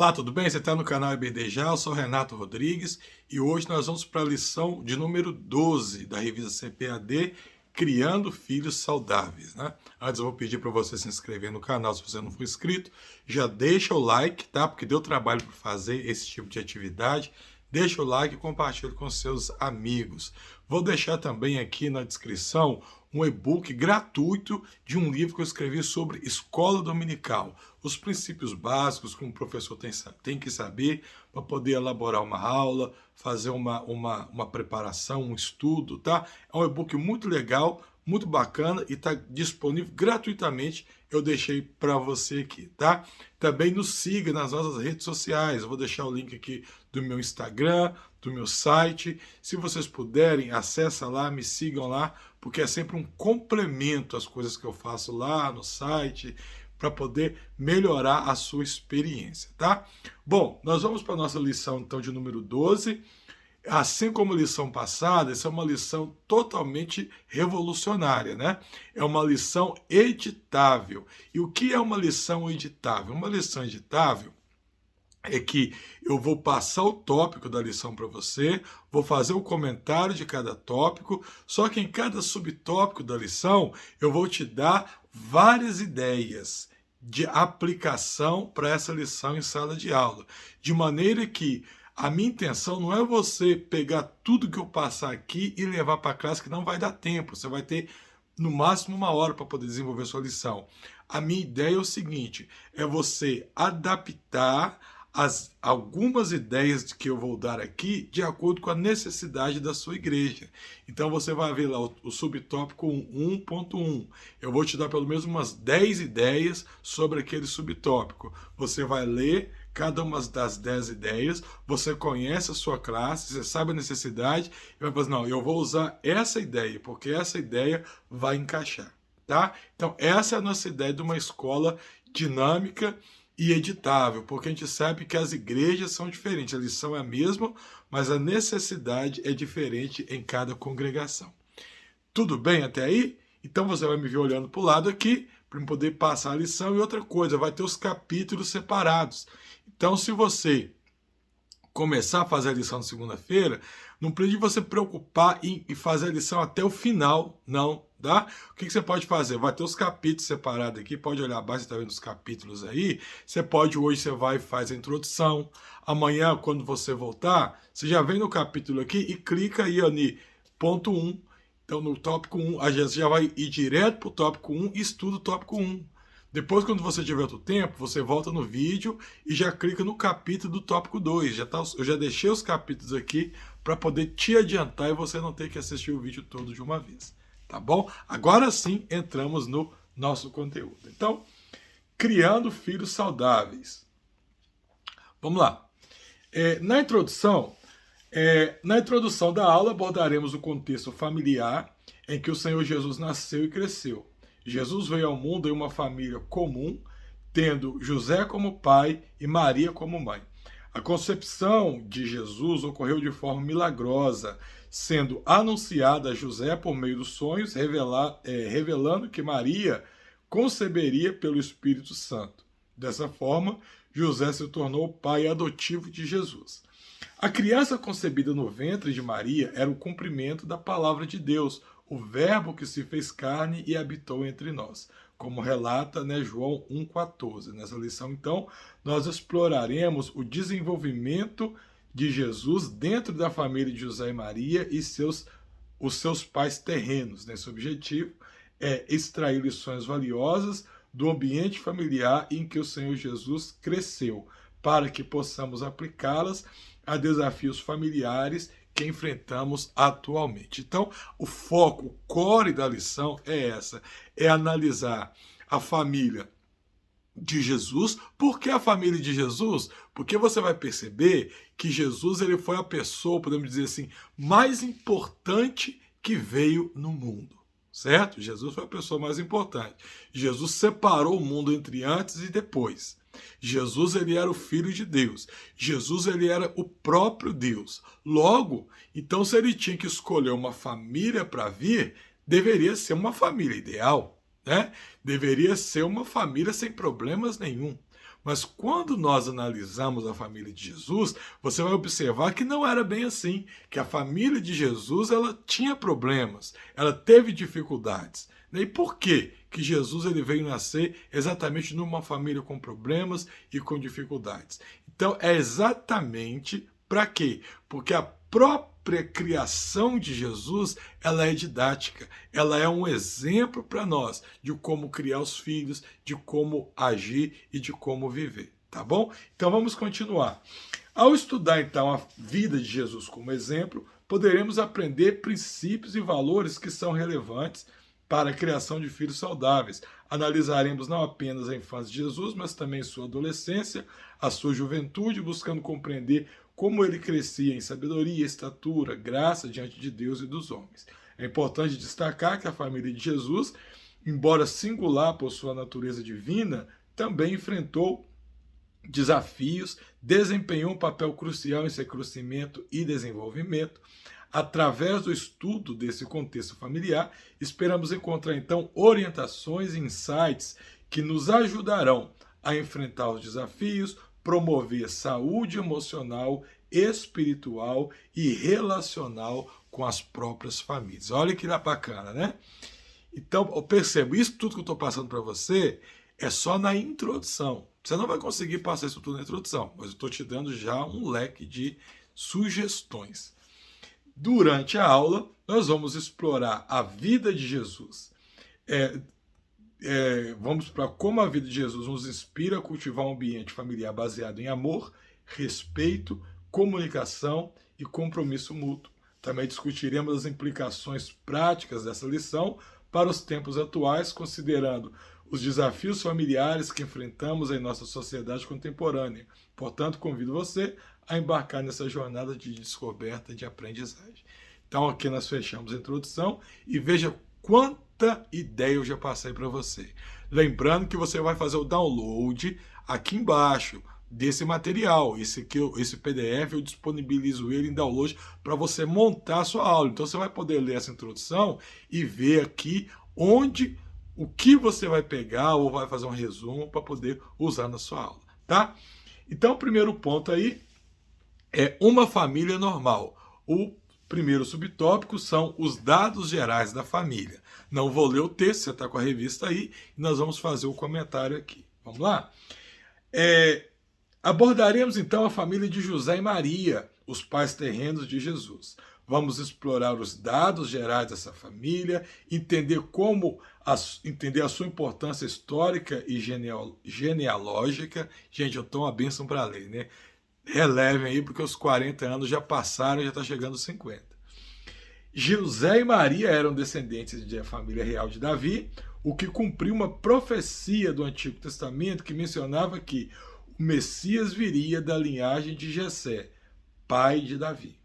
Olá, tudo bem? Você está no canal EBD Já, eu sou Renato Rodrigues e hoje nós vamos para a lição de número 12 da revista CPAD, Criando Filhos Saudáveis, né? Antes eu vou pedir para você se inscrever no canal se você não for inscrito, já deixa o like, tá? Porque deu trabalho para fazer esse tipo de atividade. Deixa o like e compartilhe com seus amigos. Vou deixar também aqui na descrição um e-book gratuito de um livro que eu escrevi sobre escola dominical. Os princípios básicos que um professor tem que saber para poder elaborar uma aula, fazer uma preparação, um estudo, tá? É um e-book muito legal, muito bacana e está disponível gratuitamente. Eu deixei para você aqui, tá? Também nos siga nas nossas redes sociais. Eu vou deixar o link aqui do meu Instagram, do meu site. Se vocês puderem, acessa lá, me sigam lá, porque é sempre um complemento às coisas que eu faço lá no site, para poder melhorar a sua experiência, tá? Bom, nós vamos para a nossa lição, então, de número 12. Assim como a lição passada, essa é uma lição totalmente revolucionária, né? É uma lição editável. E o que é uma lição editável? Uma lição editável é que eu vou passar o tópico da lição para você, vou fazer o comentário de cada tópico, só que em cada subtópico da lição eu vou te dar várias ideias de aplicação para essa lição em sala de aula, de maneira que a minha intenção não é você pegar tudo que eu passar aqui e levar para a classe, que não vai dar tempo, você vai ter no máximo 1 hora para poder desenvolver sua lição. A minha ideia é o seguinte, é você adaptar algumas ideias que eu vou dar aqui de acordo com a necessidade da sua igreja. Então você vai ver lá o subtópico 1.1. Eu vou te dar pelo menos umas 10 ideias sobre aquele subtópico. Você vai ler cada uma das 10 ideias, você conhece a sua classe, você sabe a necessidade, e vai falar assim, não, eu vou usar essa ideia, porque essa ideia vai encaixar, tá? Então essa é a nossa ideia de uma escola dinâmica e editável, porque a gente sabe que as igrejas são diferentes, a lição é a mesma, mas a necessidade é diferente em cada congregação. Tudo bem até aí? Então você vai me ver olhando para o lado aqui, para poder passar a lição, e outra coisa, vai ter os capítulos separados. Então se você começar a fazer a lição na segunda-feira, não precisa você preocupar em fazer a lição até o final, não, tá? O que você pode fazer? Vai ter os capítulos separados aqui, pode olhar abaixo, você está vendo os capítulos aí. Você pode, hoje você vai e faz a introdução. Amanhã, quando você voltar, você já vem no capítulo aqui e clica aí, ó, no ponto 1. Então, no tópico 1, a gente já vai ir direto para o tópico 1 e estuda o tópico 1. Depois, quando você tiver outro tempo, você volta no vídeo e já clica no capítulo do tópico 2. Eu já deixei os capítulos aqui para poder te adiantar e você não ter que assistir o vídeo todo de uma vez. Tá bom? Agora sim, entramos no nosso conteúdo. Então, criando filhos saudáveis. Vamos lá. Na introdução da aula, abordaremos o contexto familiar em que o Senhor Jesus nasceu e cresceu. Jesus veio ao mundo em uma família comum, tendo José como pai e Maria como mãe. A concepção de Jesus ocorreu de forma milagrosa, sendo anunciada a José por meio dos sonhos, revelando que Maria conceberia pelo Espírito Santo. Dessa forma, José se tornou o pai adotivo de Jesus. A criança concebida no ventre de Maria era o cumprimento da palavra de Deus, o verbo que se fez carne e habitou entre nós, como relata, João 1,14. Nessa lição, então, nós exploraremos o desenvolvimento de Jesus dentro da família de José e Maria e os seus pais terrenos. Nesse objetivo é extrair lições valiosas do ambiente familiar em que o Senhor Jesus cresceu, para que possamos aplicá-las a desafios familiares que enfrentamos atualmente. Então, o foco, o core da lição é analisar a família de Jesus. Por que a família de Jesus? Porque você vai perceber que Jesus ele foi a pessoa, podemos dizer assim, mais importante que veio no mundo. Certo? Jesus foi a pessoa mais importante. Jesus separou o mundo entre antes e depois. Jesus ele era o Filho de Deus. Jesus ele era o próprio Deus. Logo, então se ele tinha que escolher uma família para vir, deveria ser uma família ideal, né? Deveria ser uma família sem problemas nenhum. Mas quando nós analisamos a família de Jesus, você vai observar que não era bem assim, que a família de Jesus ela tinha problemas, ela teve dificuldades. E por quê que Jesus ele veio nascer exatamente numa família com problemas e com dificuldades? Então é exatamente para quê? Porque a própria criação de Jesus, ela é didática, ela é um exemplo para nós de como criar os filhos, de como agir e de como viver, tá bom? Então vamos continuar. Ao estudar então a vida de Jesus como exemplo, poderemos aprender princípios e valores que são relevantes para a criação de filhos saudáveis. Analisaremos não apenas a infância de Jesus, mas também sua adolescência, a sua juventude, buscando compreender como ele crescia em sabedoria, estatura, graça diante de Deus e dos homens. É importante destacar que a família de Jesus, embora singular por sua natureza divina, também enfrentou desafios, desempenhou um papel crucial em seu crescimento e desenvolvimento. Através do estudo desse contexto familiar, esperamos encontrar então orientações e insights que nos ajudarão a enfrentar os desafios, promover saúde emocional, espiritual e relacional com as próprias famílias. Olha que bacana, né? Então, eu percebo, isso tudo que eu estou passando para você é só na introdução. Você não vai conseguir passar isso tudo na introdução, mas eu estou te dando já um leque de sugestões. Durante a aula, nós vamos explorar a vida de Jesus. Vamos para como a vida de Jesus nos inspira a cultivar um ambiente familiar baseado em amor, respeito, comunicação e compromisso mútuo. Também discutiremos as implicações práticas dessa lição para os tempos atuais, considerando os desafios familiares que enfrentamos em nossa sociedade contemporânea. Portanto, convido você a embarcar nessa jornada de descoberta, de aprendizagem. Então, aqui nós fechamos a introdução e veja quanta ideia eu já passei para você. Lembrando que você vai fazer o download aqui embaixo desse material. Esse PDF eu disponibilizo ele em download para você montar a sua aula. Então você vai poder ler essa introdução e ver aqui o que você vai pegar ou vai fazer um resumo para poder usar na sua aula, tá? Então o primeiro ponto aí é uma família normal. O primeiro subtópico são os dados gerais da família. Não vou ler o texto, você está com a revista aí, e nós vamos fazer o comentário aqui. Vamos lá? Abordaremos então a família de José e Maria, os pais terrenos de Jesus. Vamos explorar os dados gerais dessa família, entender a sua importância histórica e genealógica. Gente, eu estou uma bênção para ler, né? Relevem aí, porque os 40 anos já passaram e já está chegando aos 50. José e Maria eram descendentes da família real de Davi, o que cumpriu uma profecia do Antigo Testamento que mencionava que o Messias viria da linhagem de Jessé, pai de Davi.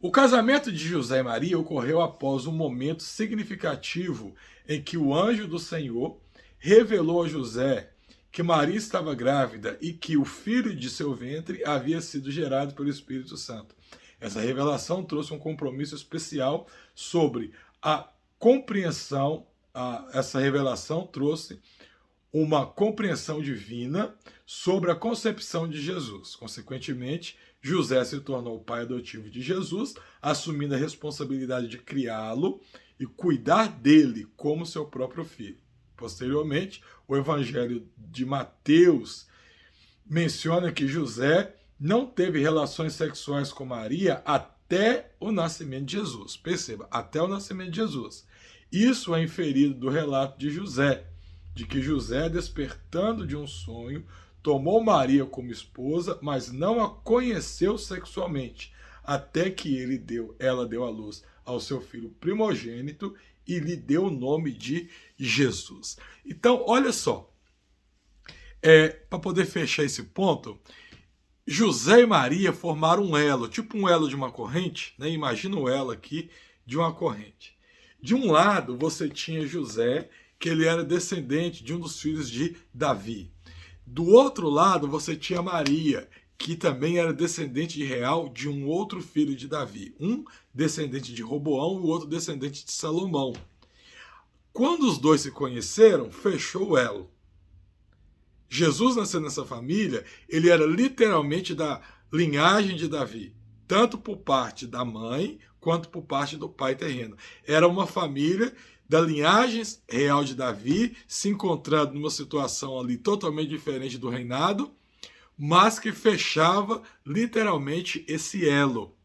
O casamento de José e Maria ocorreu após um momento significativo em que o anjo do Senhor revelou a José que Maria estava grávida e que o filho de seu ventre havia sido gerado pelo Espírito Santo. Essa revelação trouxe um compromisso especial sobre a compreensão, essa revelação trouxe uma compreensão divina sobre a concepção de Jesus. Consequentemente, José se tornou o pai adotivo de Jesus, assumindo a responsabilidade de criá-lo e cuidar dele como seu próprio filho. Posteriormente, o Evangelho de Mateus menciona que José não teve relações sexuais com Maria até o nascimento de Jesus. Perceba, até o nascimento de Jesus. Isso é inferido do relato de José, de que José, despertando de um sonho, tomou Maria como esposa, mas não a conheceu sexualmente, até que ela deu à luz ao seu filho primogênito e lhe deu o nome de Jesus. Então, olha só, para poder fechar esse ponto, José e Maria formaram um elo, tipo um elo de uma corrente, né? Imagina o elo aqui de uma corrente. De um lado, você tinha José, que ele era descendente de um dos filhos de Davi. Do outro lado, você tinha Maria, que também era descendente real de um outro filho de Davi. Um descendente de Roboão e o outro descendente de Salomão. Quando os dois se conheceram, fechou o elo. Jesus nasceu nessa família, ele era literalmente da linhagem de Davi, tanto por parte da mãe quanto por parte do pai terreno. Era uma família da linhagem real de Davi, se encontrando numa situação ali totalmente diferente do reinado, mas que fechava literalmente esse elo.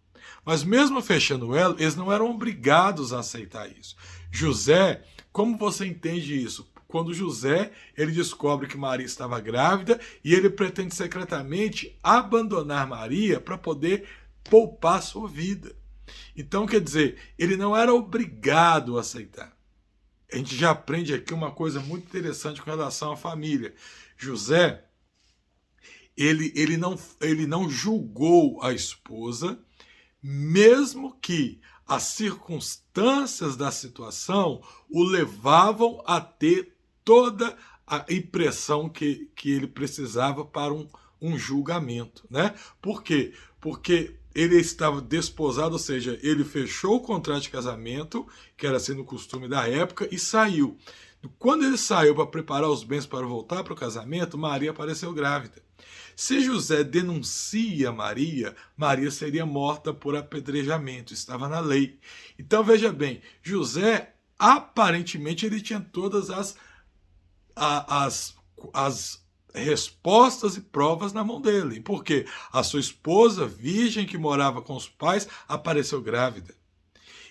Mas mesmo fechando o elo, eles não eram obrigados a aceitar isso. José, como você entende isso? Quando José ele descobre que Maria estava grávida e ele pretende secretamente abandonar Maria para poder poupar sua vida. Então, quer dizer, ele não era obrigado a aceitar. A gente já aprende aqui uma coisa muito interessante com relação à família. José, ele não julgou a esposa, mesmo que as circunstâncias da situação o levavam a ter toda a impressão que ele precisava para um julgamento, né? Por quê? Porque ele estava desposado, ou seja, ele fechou o contrato de casamento, que era sendo o costume da época, e saiu. Quando ele saiu para preparar os bens para voltar para o casamento, Maria apareceu grávida. Se José denuncia Maria, Maria seria morta por apedrejamento, estava na lei. Então veja bem, José aparentemente ele tinha todas as respostas e provas na mão dele. Porque a sua esposa, virgem que morava com os pais, apareceu grávida.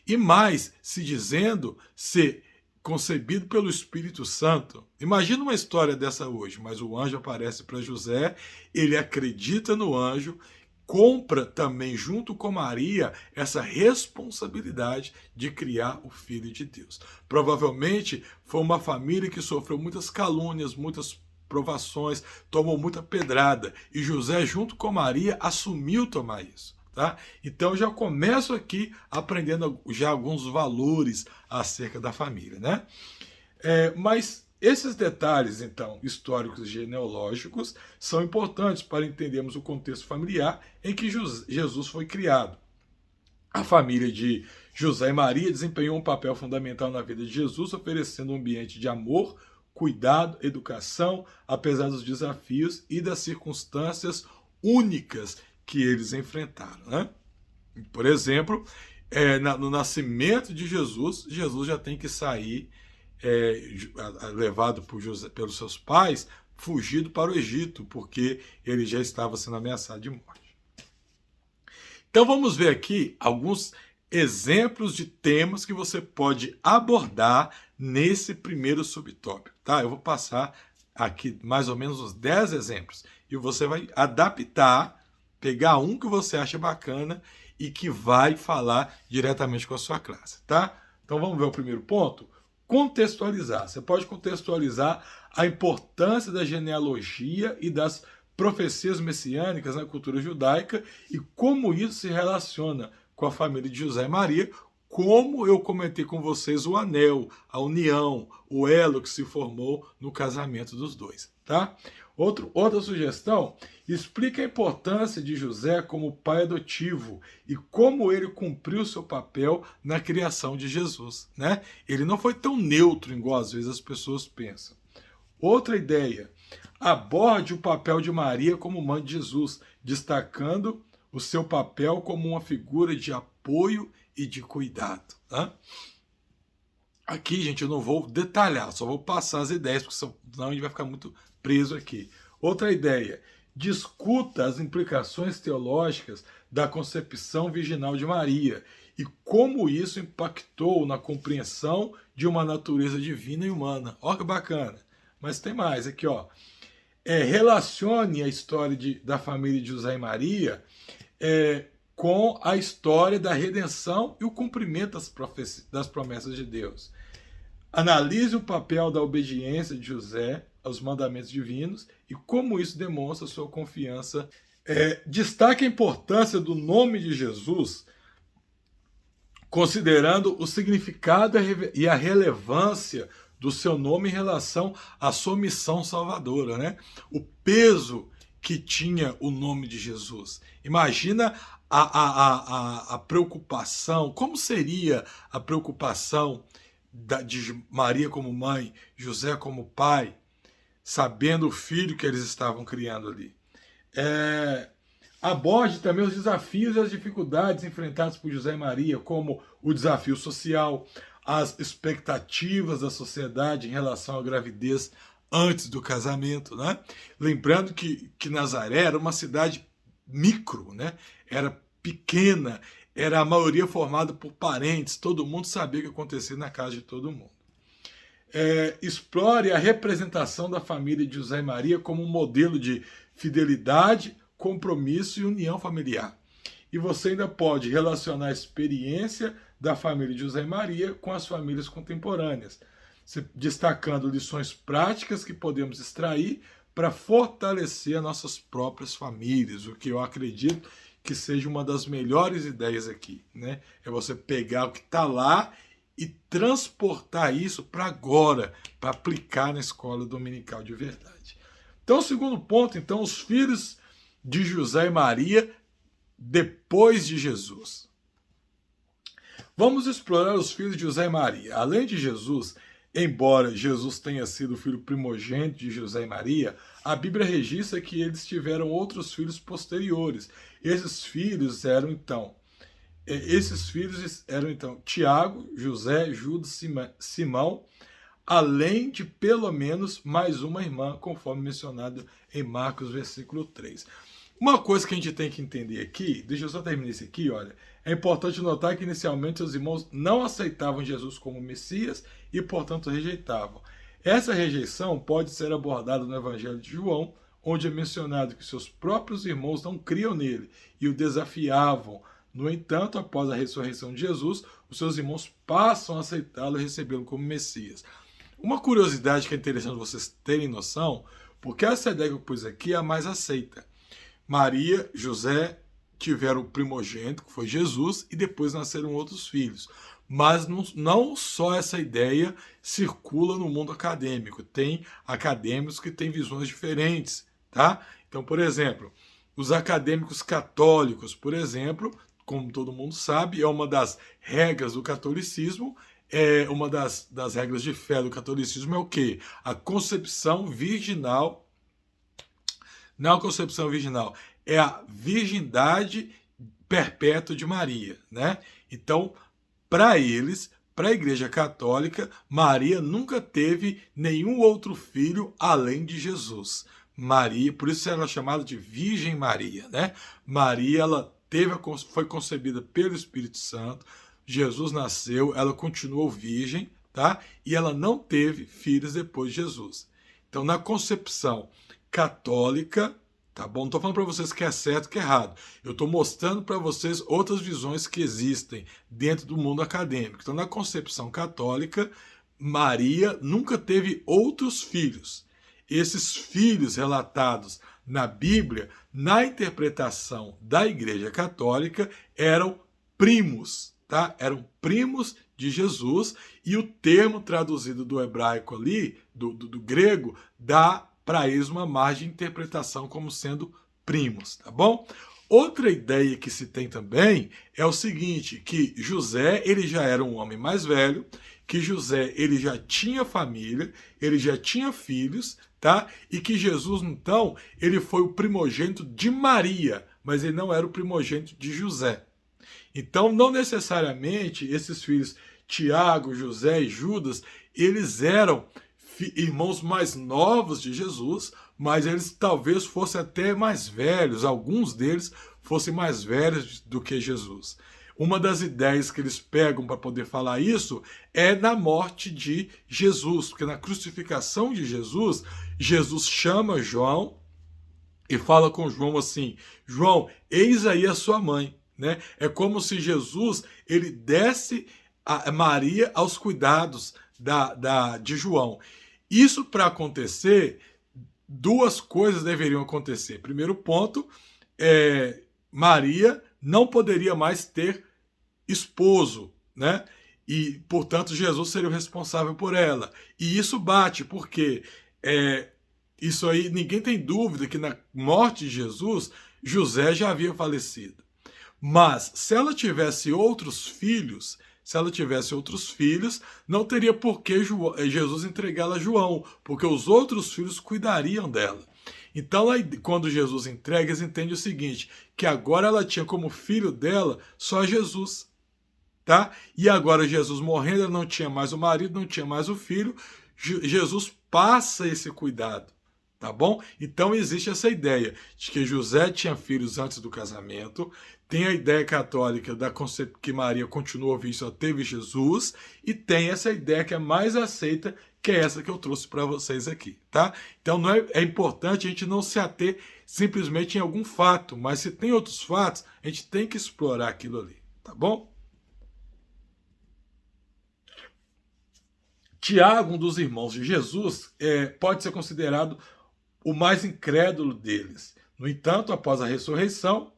E mais, se dizendo ser concebido pelo Espírito Santo. Imagina uma história dessa hoje, mas o anjo aparece para José, ele acredita no anjo, compra também junto com Maria essa responsabilidade de criar o Filho de Deus. Provavelmente foi uma família que sofreu muitas calúnias, muitas provações, tomou muita pedrada, e José junto com Maria assumiu tomar isso. Tá? Então já começo aqui aprendendo já alguns valores acerca da família, né? Mas esses detalhes, então, históricos e genealógicos são importantes para entendermos o contexto familiar em que Jesus foi criado. A família de José e Maria desempenhou um papel fundamental na vida de Jesus, oferecendo um ambiente de amor, cuidado, educação, apesar dos desafios e das circunstâncias únicas que eles enfrentaram, né? Por exemplo, no nascimento de Jesus, Jesus já tem que sair levado pelos seus pais, fugido para o Egito, porque ele já estava sendo ameaçado de morte. Então vamos ver aqui alguns exemplos de temas que você pode abordar nesse primeiro subtópico, tá? Eu vou passar aqui mais ou menos uns 10 exemplos e você vai adaptar, pegar um que você acha bacana e que vai falar diretamente com a sua classe, tá? Então vamos ver o primeiro ponto? Contextualizar. Você pode contextualizar a importância da genealogia e das profecias messiânicas na cultura judaica e como isso se relaciona com a família de José e Maria, como eu comentei com vocês o anel, a união, o elo que se formou no casamento dos dois, tá? Outra sugestão, explica a importância de José como pai adotivo e como ele cumpriu seu papel na criação de Jesus, né? Ele não foi tão neutro igual às vezes as pessoas pensam. Outra ideia, aborde o papel de Maria como mãe de Jesus, destacando o seu papel como uma figura de apoio e de cuidado, tá? Aqui, gente, eu não vou detalhar, só vou passar as ideias, porque senão a gente vai ficar muito preso aqui. Outra ideia, discuta as implicações teológicas da concepção virginal de Maria e como isso impactou na compreensão de uma natureza divina e humana. Olha que bacana. Mas tem mais aqui, ó. Relacione a história da família de José e Maria com a história da redenção e o cumprimento das promessas de Deus. Analise o papel da obediência de José aos mandamentos divinos e como isso demonstra sua confiança. Destaque a importância do nome de Jesus, considerando o significado e a relevância do seu nome em relação à sua missão salvadora, né? O peso que tinha o nome de Jesus. Imagina a preocupação, como seria a preocupação de Maria como mãe, José como pai, sabendo o filho que eles estavam criando ali. Aborde também os desafios e as dificuldades enfrentados por José e Maria, como o desafio social, as expectativas da sociedade em relação à gravidez antes do casamento, né? Lembrando que Nazaré era uma cidade micro, né? Era pequena, era a maioria formada por parentes, todo mundo sabia o que acontecia na casa de todo mundo. Explore a representação da família de José e Maria como um modelo de fidelidade, compromisso e união familiar. E você ainda pode relacionar a experiência da família de José e Maria com as famílias contemporâneas, destacando lições práticas que podemos extrair para fortalecer as nossas próprias famílias, o que eu acredito que seja uma das melhores ideias aqui, né? É você pegar o que está lá e transportar isso para agora, para aplicar na escola dominical de verdade. Então, o segundo ponto, então, os filhos de José e Maria depois de Jesus. Vamos explorar os filhos de José e Maria. Além de Jesus, embora Jesus tenha sido o filho primogênito de José e Maria, a Bíblia registra que eles tiveram outros filhos posteriores. Esses filhos eram então Tiago, José, Judas, Simão, além de pelo menos mais uma irmã, conforme mencionado em Marcos, versículo 3. Uma coisa que a gente tem que entender aqui, deixa eu só terminar isso aqui, olha. É importante notar que inicialmente os irmãos não aceitavam Jesus como Messias e, portanto, rejeitavam. Essa rejeição pode ser abordada no Evangelho de João, onde é mencionado que seus próprios irmãos não criam nele e o desafiavam. No entanto, após a ressurreição de Jesus, os seus irmãos passam a aceitá-lo e recebê-lo como Messias. Uma curiosidade que é interessante vocês terem noção, porque essa ideia que eu pus aqui é a mais aceita. Maria, José tiveram o primogênito, que foi Jesus, e depois nasceram outros filhos. Mas não só essa ideia circula no mundo acadêmico. Tem acadêmicos que têm visões diferentes, tá? Então, por exemplo, os acadêmicos católicos, por exemplo, como todo mundo sabe, é uma das regras do catolicismo, uma das regras de fé do catolicismo é o quê? A concepção virginal. Não a concepção virginal, é a virgindade perpétua de Maria, né? Então, para eles, para a Igreja Católica, Maria nunca teve nenhum outro filho além de Jesus. Maria, por isso ela é chamada de Virgem Maria, né? Maria, ela foi concebida pelo Espírito Santo, Jesus nasceu, ela continuou virgem, tá? E ela não teve filhos depois de Jesus. Então, na concepção católica, tá bom? Não estou falando para vocês que é certo que é errado. Eu estou mostrando para vocês outras visões que existem dentro do mundo acadêmico. Então, na concepção católica, Maria nunca teve outros filhos. Esses filhos relatados na Bíblia, na interpretação da Igreja Católica, eram primos, tá? Eram primos de Jesus, e o termo traduzido do hebraico ali, do grego, dá para eles uma margem de interpretação como sendo primos, tá bom? Outra ideia que se tem também é o seguinte, que José, ele já era um homem mais velho, que José, ele já tinha família, ele já tinha filhos, tá? E que Jesus, então, ele foi o primogênito de Maria, mas ele não era o primogênito de José. Então, não necessariamente esses filhos, Tiago, José e Judas, eles eram irmãos mais novos de Jesus, mas eles talvez fossem até mais velhos, alguns deles fossem mais velhos do que Jesus. Uma das ideias que eles pegam para poder falar isso é na morte de Jesus, porque na crucificação de Jesus, Jesus chama João e fala com João assim, João, eis aí a sua mãe. Né? É como se Jesus ele desse a Maria aos cuidados de João. Isso para acontecer, duas coisas deveriam acontecer. Primeiro ponto, Maria não poderia mais ter esposo, né? E, portanto, Jesus seria o responsável por ela. E isso bate, porque isso aí, ninguém tem dúvida que na morte de Jesus, José já havia falecido. Mas, se ela tivesse outros filhos, se ela tivesse outros filhos, não teria por que Jesus entregá-la a João, porque os outros filhos cuidariam dela. Então, quando Jesus entrega, eles entendem o seguinte, que agora ela tinha como filho dela só Jesus. Tá? E agora Jesus morrendo, ela não tinha mais o marido, não tinha mais o filho, Jesus passa esse cuidado, tá bom? Então existe essa ideia de que José tinha filhos antes do casamento, tem a ideia católica que Maria continuou viva, só teve Jesus, e tem essa ideia que é mais aceita, que é essa que eu trouxe para vocês aqui, tá? Então é importante a gente não se ater simplesmente em algum fato, mas se tem outros fatos, a gente tem que explorar aquilo ali, tá bom? Tiago, um dos irmãos de Jesus, pode ser considerado o mais incrédulo deles. No entanto, após a ressurreição,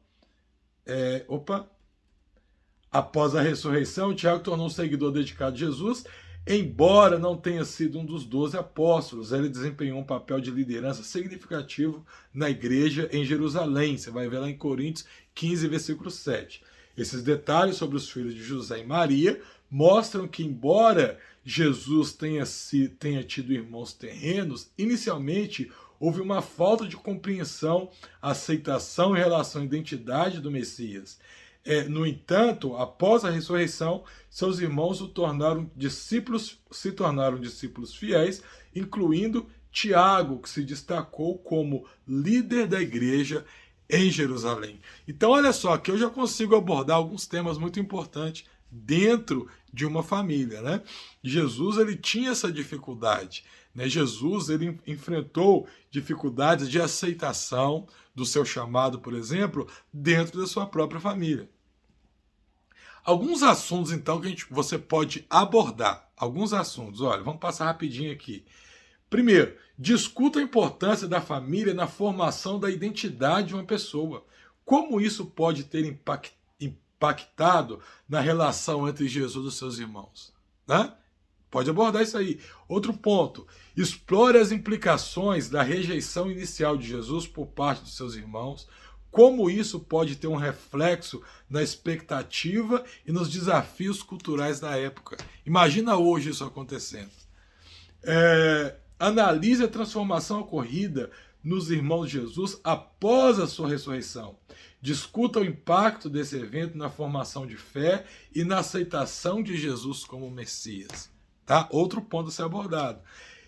Tiago tornou um seguidor dedicado de Jesus, embora não tenha sido um dos 12 apóstolos. Ele desempenhou um papel de liderança significativo na igreja em Jerusalém. Você vai ver lá em Coríntios 15, versículo 7. Esses detalhes sobre os filhos de José e Maria mostram que, embora Jesus tenha tido irmãos terrenos, inicialmente houve uma falta de compreensão, aceitação em relação à identidade do Messias. No entanto, após a ressurreição, seus irmãos se tornaram discípulos fiéis, incluindo Tiago, que se destacou como líder da igreja em Jerusalém. Então, olha só, aqui eu já consigo abordar alguns temas muito importantes dentro de uma família, né? Jesus, ele tinha essa dificuldade, né? Jesus, ele enfrentou dificuldades de aceitação do seu chamado, por exemplo, dentro da sua própria família. Alguns assuntos, então, que você pode abordar. Alguns assuntos, olha, vamos passar rapidinho aqui. Primeiro, discuta a importância da família na formação da identidade de uma pessoa. Como isso pode ter impactado na relação entre Jesus e os seus irmãos, né? Pode abordar isso aí. Outro ponto, explore as implicações da rejeição inicial de Jesus por parte dos seus irmãos, como isso pode ter um reflexo na expectativa e nos desafios culturais da época. Imagina hoje isso acontecendo. Analise a transformação ocorrida nos irmãos de Jesus após a sua ressurreição. Discuta o impacto desse evento na formação de fé e na aceitação de Jesus como Messias. Tá? Outro ponto a ser abordado.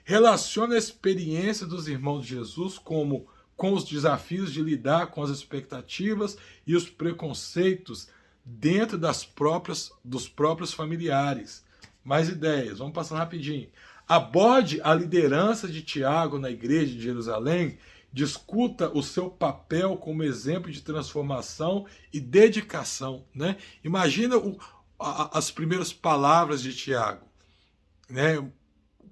Relacione a experiência dos irmãos de Jesus com os desafios de lidar com as expectativas e os preconceitos dentro dos próprios familiares. Mais ideias, vamos passar rapidinho. Aborde a liderança de Tiago na igreja de Jerusalém, discuta o seu papel como exemplo de transformação e dedicação, né? Imagina as primeiras palavras de Tiago, né?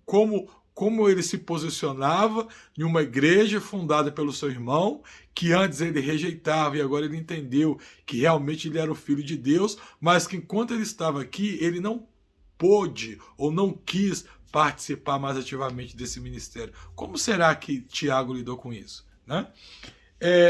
Como ele se posicionava em uma igreja fundada pelo seu irmão, que antes ele rejeitava e agora ele entendeu que realmente ele era o filho de Deus, mas que enquanto ele estava aqui, ele não pôde ou não quis participar mais ativamente desse ministério. Como será que Tiago lidou com isso, né?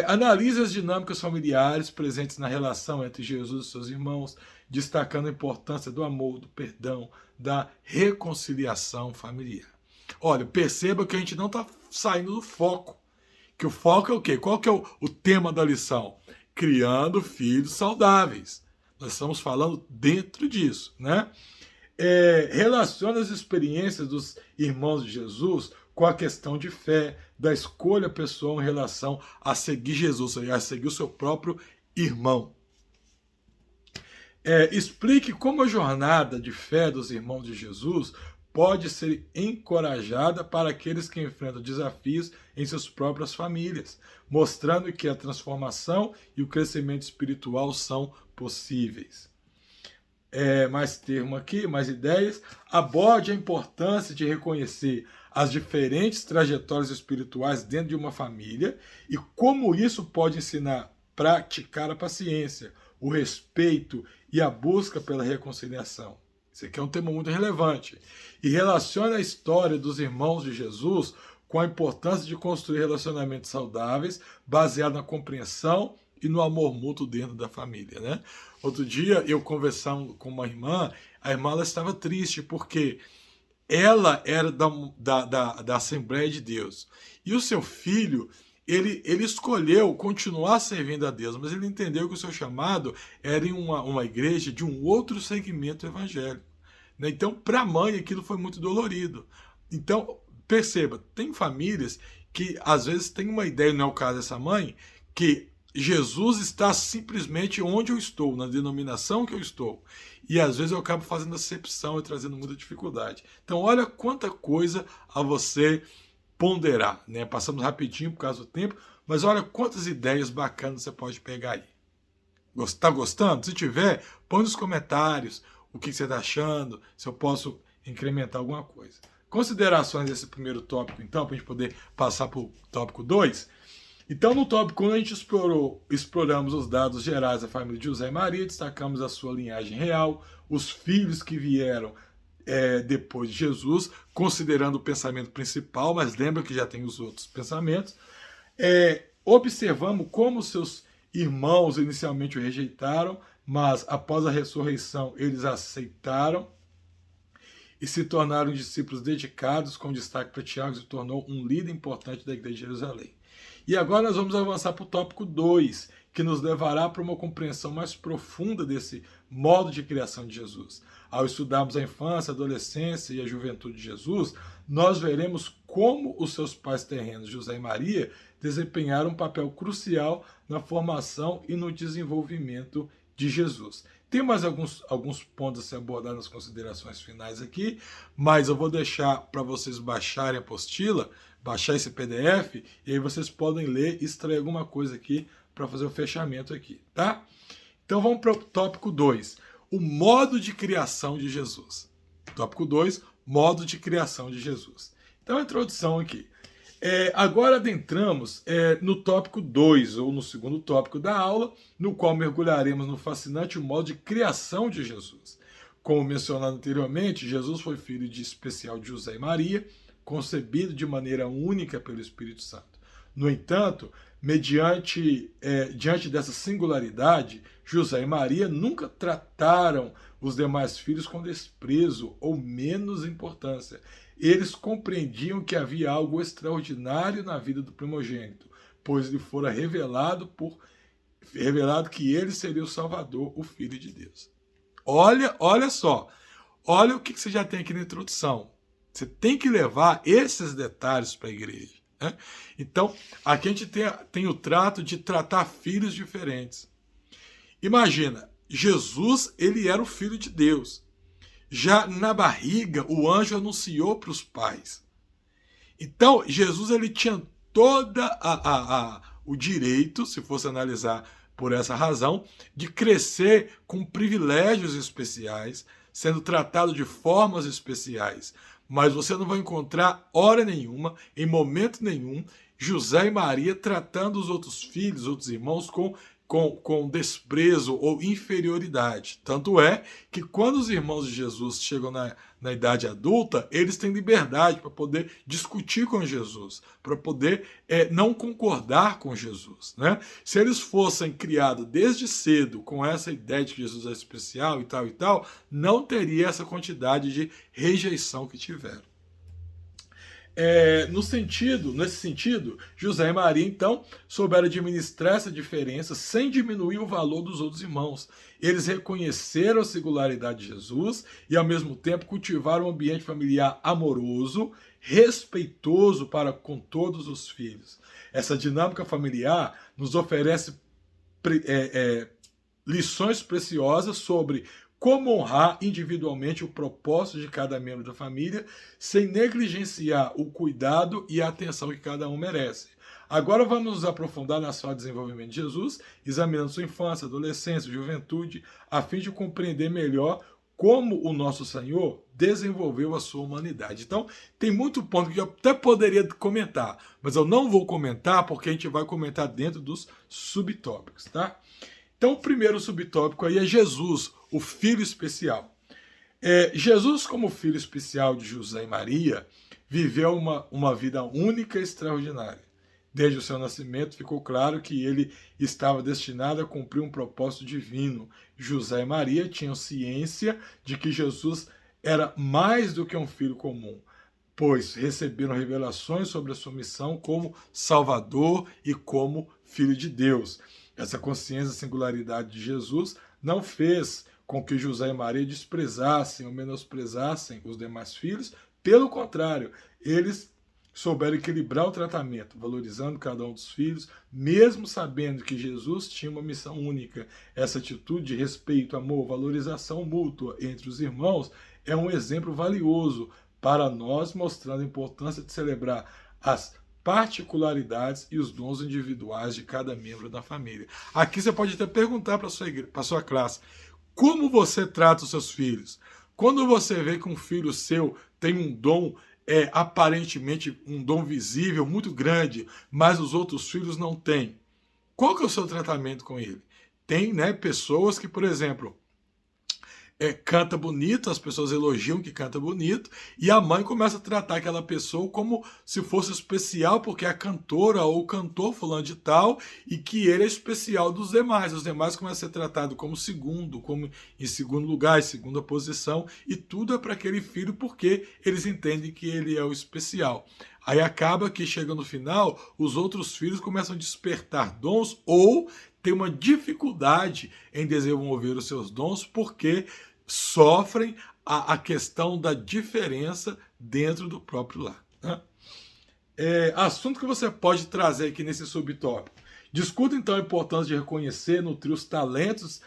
Analise as dinâmicas familiares presentes na relação entre Jesus e seus irmãos, destacando a importância do amor, do perdão, da reconciliação familiar. Olha, perceba que a gente não está saindo do foco. Que o foco é o quê? Qual que é o tema da lição? Criando filhos saudáveis. Nós estamos falando dentro disso, né? Relaciona as experiências dos irmãos de Jesus com a questão de fé, da escolha pessoal em relação a seguir Jesus, a seguir o seu próprio irmão. Explique como a jornada de fé dos irmãos de Jesus pode ser encorajada para aqueles que enfrentam desafios em suas próprias famílias, mostrando que a transformação e o crescimento espiritual são possíveis. Mais termo aqui, mais ideias. Aborde a importância de reconhecer as diferentes trajetórias espirituais dentro de uma família e como isso pode ensinar a praticar a paciência, o respeito e a busca pela reconciliação. Esse aqui é um tema muito relevante. E relaciona a história dos irmãos de Jesus com a importância de construir relacionamentos saudáveis baseados na compreensão e no amor mútuo dentro da família, né? Outro dia eu conversando com uma irmã, a irmã ela estava triste porque ela era da Assembleia de Deus. E o seu filho, ele escolheu continuar servindo a Deus, mas ele entendeu que o seu chamado era em uma igreja de um outro segmento evangélico, né? Então, para a mãe, aquilo foi muito dolorido. Então, perceba, tem famílias que às vezes tem uma ideia, não é o caso dessa mãe, que Jesus está simplesmente onde eu estou, na denominação que eu estou. E às vezes eu acabo fazendo acepção e trazendo muita dificuldade. Então, olha quanta coisa a você ponderar, né? Passamos rapidinho por causa do tempo, mas olha quantas ideias bacanas você pode pegar aí. Está gostando? Se tiver, põe nos comentários o que você está achando, se eu posso incrementar alguma coisa. Considerações desse primeiro tópico, então, para a gente poder passar para o tópico 2. Então, no tópico 1, a gente exploramos os dados gerais da família de José e Maria, destacamos a sua linhagem real, os filhos que vieram depois de Jesus, considerando o pensamento principal, mas lembra que já tem os outros pensamentos. Observamos como seus irmãos inicialmente o rejeitaram, mas após a ressurreição eles aceitaram e se tornaram discípulos dedicados, com destaque para Tiago, se tornou um líder importante da Igreja de Jerusalém. E agora nós vamos avançar para o tópico 2, que nos levará para uma compreensão mais profunda desse modo de criação de Jesus. Ao estudarmos a infância, a adolescência e a juventude de Jesus, nós veremos como os seus pais terrenos, José e Maria, desempenharam um papel crucial na formação e no desenvolvimento de Jesus. Tem mais alguns pontos a se abordar nas considerações finais aqui, mas eu vou deixar para vocês baixarem a apostila, baixar esse PDF, e aí vocês podem ler e extrair alguma coisa aqui para fazer o fechamento aqui, tá? Então vamos para o tópico 2, o modo de criação de Jesus. Tópico 2, modo de criação de Jesus. Então a introdução aqui. Agora adentramos no tópico 2, ou no segundo tópico da aula, no qual mergulharemos no fascinante modo de criação de Jesus. Como mencionado anteriormente, Jesus foi filho especial de José e Maria, concebido de maneira única pelo Espírito Santo. No entanto, diante dessa singularidade, José e Maria nunca trataram os demais filhos com desprezo ou menos importância. Eles compreendiam que havia algo extraordinário na vida do primogênito, pois lhe fora revelado que ele seria o Salvador, o Filho de Deus. Olha só, olha o que você já tem aqui na introdução. Você tem que levar esses detalhes para a igreja, né? Então, aqui a gente tem o trato de tratar filhos diferentes. Imagina, Jesus, ele era o Filho de Deus. Já na barriga, o anjo anunciou para os pais. Então, Jesus ele tinha toda o direito, se fosse analisar por essa razão, de crescer com privilégios especiais, sendo tratado de formas especiais. Mas você não vai encontrar hora nenhuma, em momento nenhum, José e Maria tratando os outros filhos, outros irmãos com desprezo ou inferioridade. Tanto é que quando os irmãos de Jesus chegam na idade adulta, eles têm liberdade para poder discutir com Jesus, para poder não concordar com Jesus, né? Se eles fossem criados desde cedo com essa ideia de que Jesus é especial e tal, não teria essa quantidade de rejeição que tiveram. Nesse sentido, José e Maria, então, souberam administrar essa diferença sem diminuir o valor dos outros irmãos. Eles reconheceram a singularidade de Jesus e, ao mesmo tempo, cultivaram um ambiente familiar amoroso, respeitoso para com todos os filhos. Essa dinâmica familiar nos oferece lições preciosas sobre como honrar individualmente o propósito de cada membro da família, sem negligenciar o cuidado e a atenção que cada um merece. Agora vamos nos aprofundar na sua desenvolvimento de Jesus, examinando sua infância, adolescência, juventude, a fim de compreender melhor como o nosso Senhor desenvolveu a sua humanidade. Então, tem muito ponto que eu até poderia comentar, mas eu não vou comentar porque a gente vai comentar dentro dos subtópicos, tá? Então, o primeiro subtópico aí é Jesus, o Filho especial. Jesus, como filho especial de José e Maria, viveu uma vida única e extraordinária. Desde o seu nascimento, ficou claro que ele estava destinado a cumprir um propósito divino. José e Maria tinham ciência de que Jesus era mais do que um filho comum, pois receberam revelações sobre a sua missão como Salvador e como Filho de Deus. Essa consciência da singularidade de Jesus não fez com que José e Maria desprezassem ou menosprezassem os demais filhos, pelo contrário, eles souberam equilibrar o tratamento, valorizando cada um dos filhos, mesmo sabendo que Jesus tinha uma missão única. Essa atitude de respeito, amor, valorização mútua entre os irmãos é um exemplo valioso para nós, mostrando a importância de celebrar as particularidades e os dons individuais de cada membro da família. Aqui você pode até perguntar para a sua classe: como você trata os seus filhos? Quando você vê que um filho seu tem um dom, aparentemente um dom visível muito grande, mas os outros filhos não têm, qual que é o seu tratamento com ele? Tem, né, pessoas que, por exemplo, canta bonito, as pessoas elogiam que canta bonito, e a mãe começa a tratar aquela pessoa como se fosse especial, porque é a cantora ou o cantor fulano de tal, e que ele é especial dos demais. Os demais começam a ser tratados como segundo, como em segundo lugar, em segunda posição, e tudo é para aquele filho porque eles entendem que ele é o especial. Aí acaba que, chega no final, os outros filhos começam a despertar dons ou tem uma dificuldade em desenvolver os seus dons porque sofrem a questão da diferença dentro do próprio lar. Né? Assunto que você pode trazer aqui nesse subtópico. Discuta então a importância de reconhecer, nutrir os talentos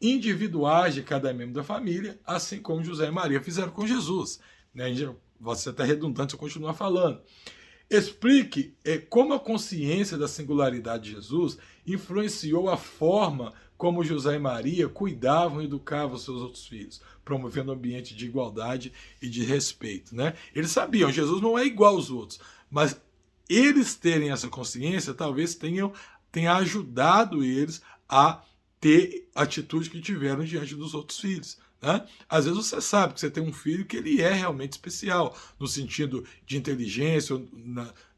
individuais de cada membro da família, assim como José e Maria fizeram com Jesus. Né? Vai ser até redundante se eu continuar falando. Explique como a consciência da singularidade de Jesus influenciou a forma como José e Maria cuidavam e educavam seus outros filhos, promovendo um ambiente de igualdade e de respeito. Né? Eles sabiam, Jesus não é igual aos outros, mas eles terem essa consciência talvez tenha ajudado eles a ter a atitude que tiveram diante dos outros filhos. Né? Às vezes você sabe que você tem um filho que ele é realmente especial, no sentido de inteligência,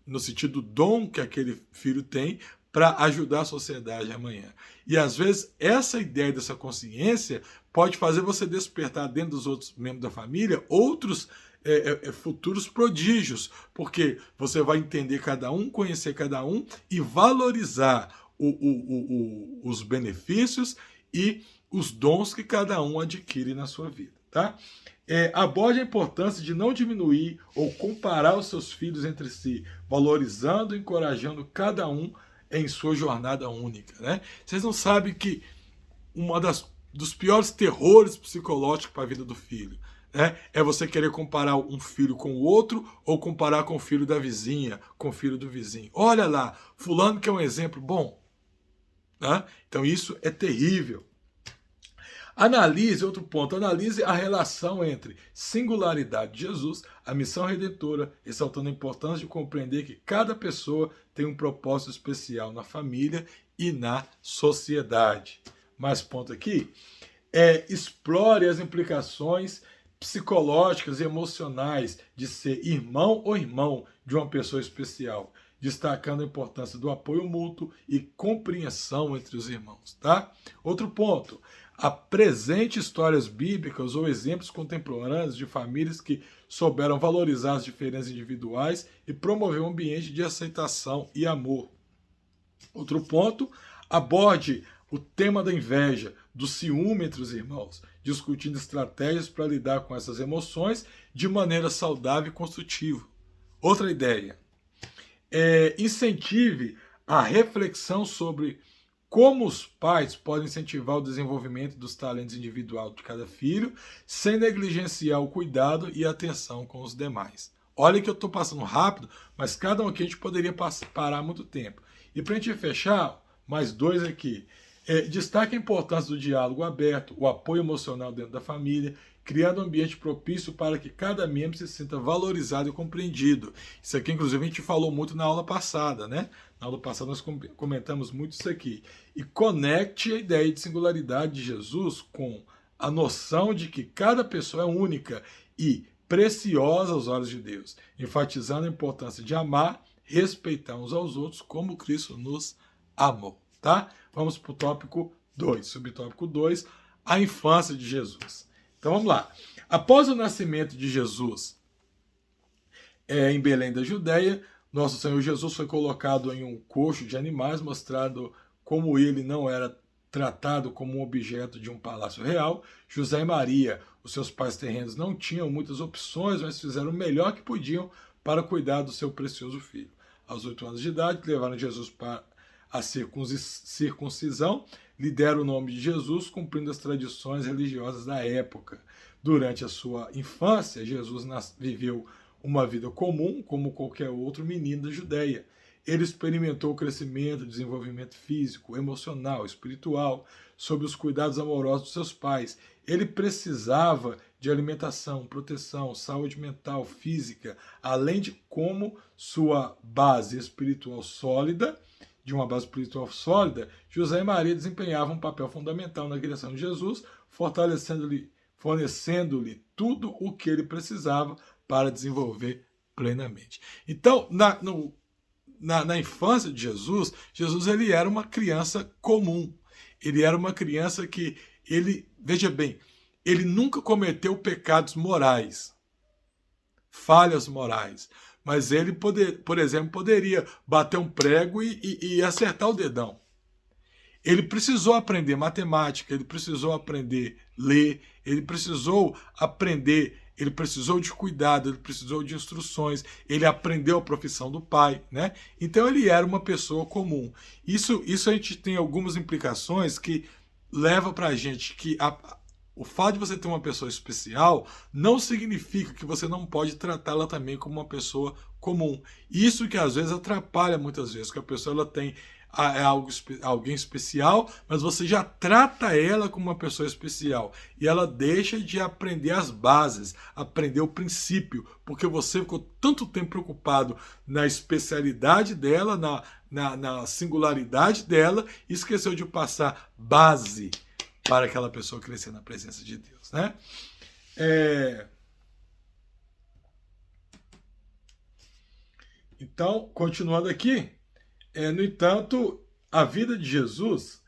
no sentido do dom que aquele filho tem para ajudar a sociedade amanhã. E às vezes essa ideia dessa consciência pode fazer você despertar dentro dos outros membros da família outros futuros prodígios, porque você vai entender cada um, conhecer cada um e valorizar os benefícios e os dons que cada um adquire na sua vida. Tá? Aborde a importância de não diminuir ou comparar os seus filhos entre si, valorizando e encorajando cada um em sua jornada única. Né? Vocês não sabem que dos piores terrores psicológicos para a vida do filho, né, é você querer comparar um filho com o outro ou comparar com o filho da vizinha, com o filho do vizinho. Olha lá, fulano que é um exemplo bom. Né? Então isso é terrível. Outro ponto, analise a relação entre singularidade de Jesus, a missão redentora, ressaltando a importância de compreender que cada pessoa tem um propósito especial na família e na sociedade. Mais ponto aqui, explore as implicações psicológicas e emocionais de ser irmão ou irmão de uma pessoa especial, destacando a importância do apoio mútuo e compreensão entre os irmãos. Tá? Outro ponto, apresente histórias bíblicas ou exemplos contemporâneos de famílias que souberam valorizar as diferenças individuais e promover um ambiente de aceitação e amor. Outro ponto, aborde o tema da inveja, do ciúme entre os irmãos, discutindo estratégias para lidar com essas emoções de maneira saudável e construtiva. Outra ideia, incentive a reflexão sobre como os pais podem incentivar o desenvolvimento dos talentos individuais de cada filho, sem negligenciar o cuidado e a atenção com os demais. Olha que eu estou passando rápido, mas cada um aqui a gente poderia parar muito tempo. E para a gente fechar, mais dois aqui. Destaque a importância do diálogo aberto, o apoio emocional dentro da família, criando um ambiente propício para que cada membro se sinta valorizado e compreendido. Isso aqui, inclusive, a gente falou muito na aula passada, né? Na aula passada nós comentamos muito isso aqui. E conecte a ideia de singularidade de Jesus com a noção de que cada pessoa é única e preciosa aos olhos de Deus, enfatizando a importância de amar, respeitar uns aos outros como Cristo nos amou, tá? Vamos para o tópico 2, subtópico 2, a infância de Jesus. Então vamos lá. Após o nascimento de Jesus em Belém da Judéia, nosso Senhor Jesus foi colocado em um coxo de animais, mostrando como ele não era tratado como um objeto de um palácio real. José e Maria, os seus pais terrenos, não tinham muitas opções, mas fizeram o melhor que podiam para cuidar do seu precioso filho. Aos 8 anos de idade, levaram Jesus para a circuncisão, lhe deram o nome de Jesus, cumprindo as tradições religiosas da época. Durante a sua infância, Jesus viveu uma vida comum, como qualquer outro menino da Judéia. Ele experimentou o crescimento, desenvolvimento físico, emocional, espiritual, sob os cuidados amorosos dos seus pais. Ele precisava de alimentação, proteção, saúde mental, física, além de como sua base espiritual sólida, José e Maria desempenhavam um papel fundamental na criação de Jesus, fornecendo-lhe tudo o que ele precisava para desenvolver plenamente. Então, na infância de Jesus, ele era uma criança comum. Ele era uma criança que, veja bem, ele nunca cometeu pecados morais, falhas morais. Mas ele, por exemplo, poderia bater um prego e acertar o dedão. Ele precisou aprender matemática, ele precisou aprender a ler, ele precisou de cuidado, ele precisou de instruções, ele aprendeu a profissão do pai, né? Então ele era uma pessoa comum. Isso a gente tem algumas implicações que leva para a gente que o fato de você ter uma pessoa especial não significa que você não pode tratá-la também como uma pessoa comum. Isso que às vezes atrapalha muitas vezes, que a pessoa ela tem alguém especial, mas você já trata ela como uma pessoa especial e ela deixa de aprender as bases, aprender o princípio, porque você ficou tanto tempo preocupado na especialidade dela, na singularidade dela, e esqueceu de passar base para aquela pessoa crescer na presença de Deus, né? Então, continuando aqui, no entanto, a vida de Jesus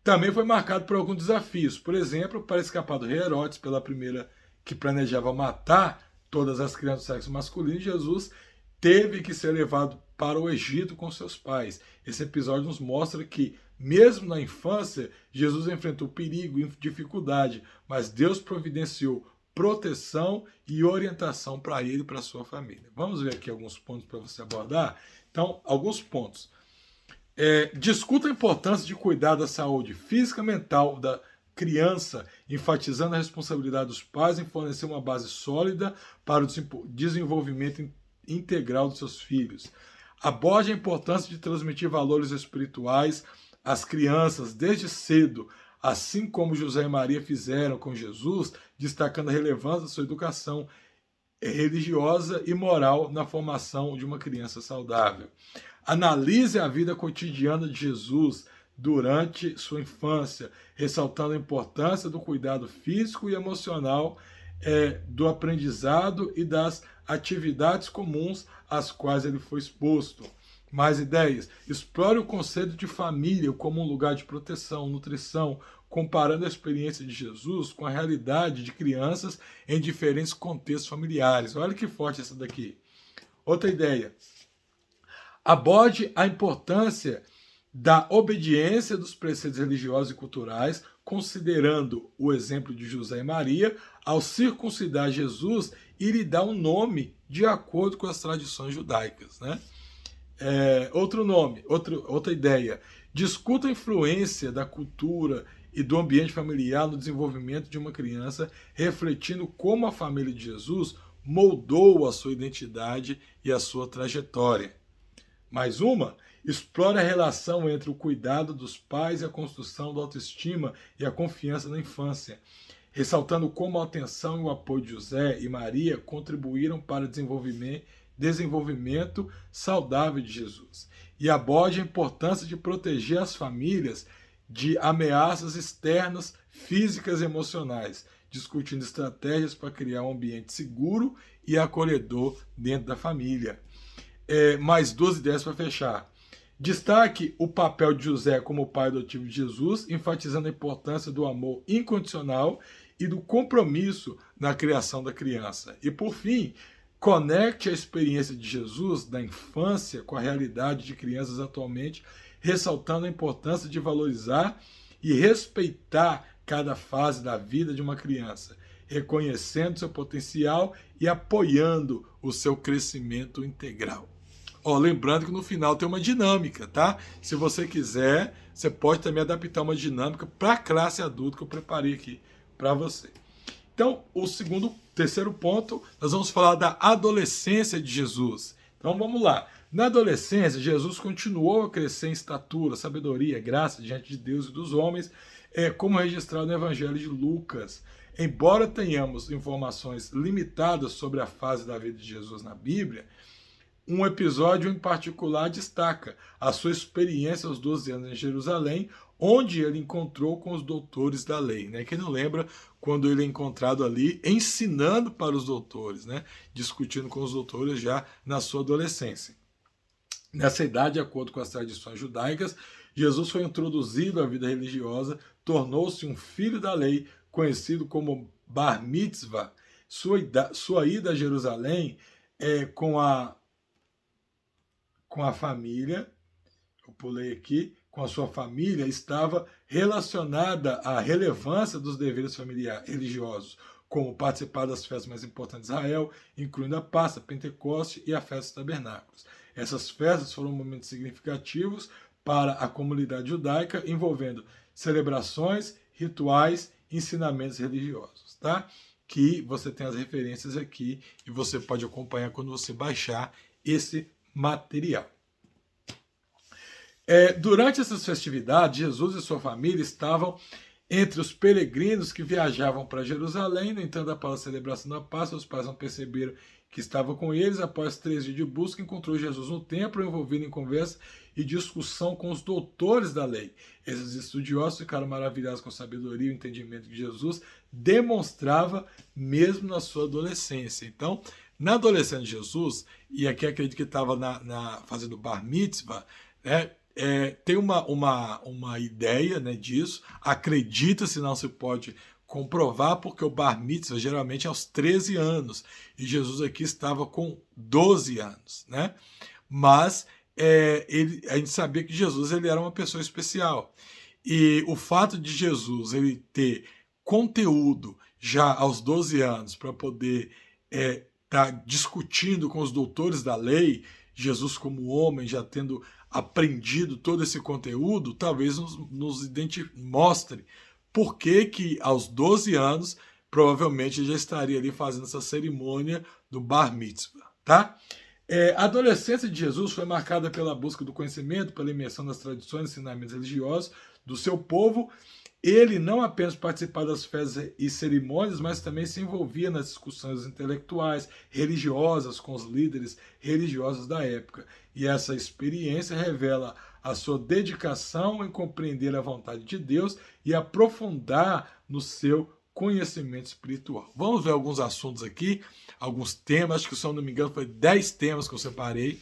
também foi marcada por alguns desafios. Por exemplo, para escapar do rei Herodes, pela primeira que planejava matar todas as crianças do sexo masculino, Jesus teve que ser levado para o Egito com seus pais. Esse episódio nos mostra que, mesmo na infância, Jesus enfrentou perigo e dificuldade, mas Deus providenciou proteção e orientação para ele e para sua família. Vamos ver aqui alguns pontos para você abordar? Então, alguns pontos. Discuta a importância de cuidar da saúde física e mental da criança, enfatizando a responsabilidade dos pais em fornecer uma base sólida para o desenvolvimento integral dos seus filhos. Aborde a importância de transmitir valores espirituais às crianças desde cedo, assim como José e Maria fizeram com Jesus, destacando a relevância da sua educação religiosa e moral na formação de uma criança saudável. Analise a vida cotidiana de Jesus durante sua infância, ressaltando a importância do cuidado físico e emocional, do aprendizado e das atividades comuns às quais ele foi exposto. Mais ideias. Explore o conceito de família como um lugar de proteção, nutrição, comparando a experiência de Jesus com a realidade de crianças em diferentes contextos familiares. Olha que forte essa daqui. Outra ideia. Aborde a importância da obediência dos preceitos religiosos e culturais, considerando o exemplo de José e Maria, ao circuncidar Jesus e lhe dar um nome de acordo com as tradições judaicas, né? Outra ideia. Discuta a influência da cultura e do ambiente familiar no desenvolvimento de uma criança, refletindo como a família de Jesus moldou a sua identidade e a sua trajetória. Mais uma, explore a relação entre o cuidado dos pais e a construção da autoestima e a confiança na infância, ressaltando como a atenção e o apoio de José e Maria contribuíram para o desenvolvimento saudável de Jesus. E aborde a importância de proteger as famílias de ameaças externas, físicas e emocionais, discutindo estratégias para criar um ambiente seguro e acolhedor dentro da família. mais duas ideias para fechar. Destaque o papel de José como pai adotivo de Jesus, enfatizando a importância do amor incondicional e do compromisso na criação da criança. E, por fim, conecte a experiência de Jesus da infância com a realidade de crianças atualmente, ressaltando a importância de valorizar e respeitar cada fase da vida de uma criança, reconhecendo seu potencial e apoiando o seu crescimento integral. Lembrando que no final tem uma dinâmica, tá? Se você quiser, você pode também adaptar uma dinâmica para a classe adulta que eu preparei aqui para você. Então, terceiro ponto, nós vamos falar da adolescência de Jesus. Então, vamos lá. Na adolescência, Jesus continuou a crescer em estatura, sabedoria, graça diante de Deus e dos homens, como registrado no Evangelho de Lucas. Embora tenhamos informações limitadas sobre a fase da vida de Jesus na Bíblia, um episódio em particular destaca a sua experiência aos 12 anos em Jerusalém, onde ele encontrou com os doutores da lei. Né? Quem não lembra quando ele é encontrado ali ensinando para os doutores, né? Discutindo com os doutores já na sua adolescência. Nessa idade, de acordo com as tradições judaicas, Jesus foi introduzido à vida religiosa, tornou-se um filho da lei, conhecido como Bar Mitzvah. Sua ida a Jerusalém com a família, eu pulei aqui, com a sua família, estava relacionada à relevância dos deveres familiares religiosos, como participar das festas mais importantes de Israel, incluindo a Páscoa, Pentecoste e a Festa dos Tabernáculos. Essas festas foram momentos significativos para a comunidade judaica, envolvendo celebrações, rituais, ensinamentos religiosos, tá? Que você tem as referências aqui e você pode acompanhar quando você baixar esse material. Durante essas festividades, Jesus e sua família estavam entre os peregrinos que viajavam para Jerusalém. No entanto, após a celebração da Páscoa, os pais não perceberam que estava com eles. Após 3 dias de busca, encontrou Jesus no templo, envolvido em conversa e discussão com os doutores da lei. Esses estudiosos ficaram maravilhados com a sabedoria e o entendimento que Jesus demonstrava mesmo na sua adolescência. Então, na adolescência de Jesus, e aqui acredito que estava fazendo Bar Mitzvah, né, tem uma ideia, né, disso, acredita-se, não se pode comprovar, porque o Bar Mitzvah geralmente é aos 13 anos, e Jesus aqui estava com 12 anos, né? Mas a gente sabia que Jesus ele era uma pessoa especial, e o fato de Jesus ele ter conteúdo já aos 12 anos para poder tá discutindo com os doutores da lei, Jesus como homem já tendo aprendido todo esse conteúdo, talvez nos mostre por que aos 12 anos provavelmente já estaria ali fazendo essa cerimônia do Bar Mitzvah, tá? A adolescência de Jesus foi marcada pela busca do conhecimento, pela imersão nas tradições e ensinamentos religiosos do seu povo. Ele não apenas participava das festas e cerimônias, mas também se envolvia nas discussões intelectuais, religiosas, com os líderes religiosos da época. E essa experiência revela a sua dedicação em compreender a vontade de Deus e aprofundar no seu conhecimento espiritual. Vamos ver alguns assuntos aqui, alguns temas, acho que, se eu não me engano, foi 10 temas que eu separei.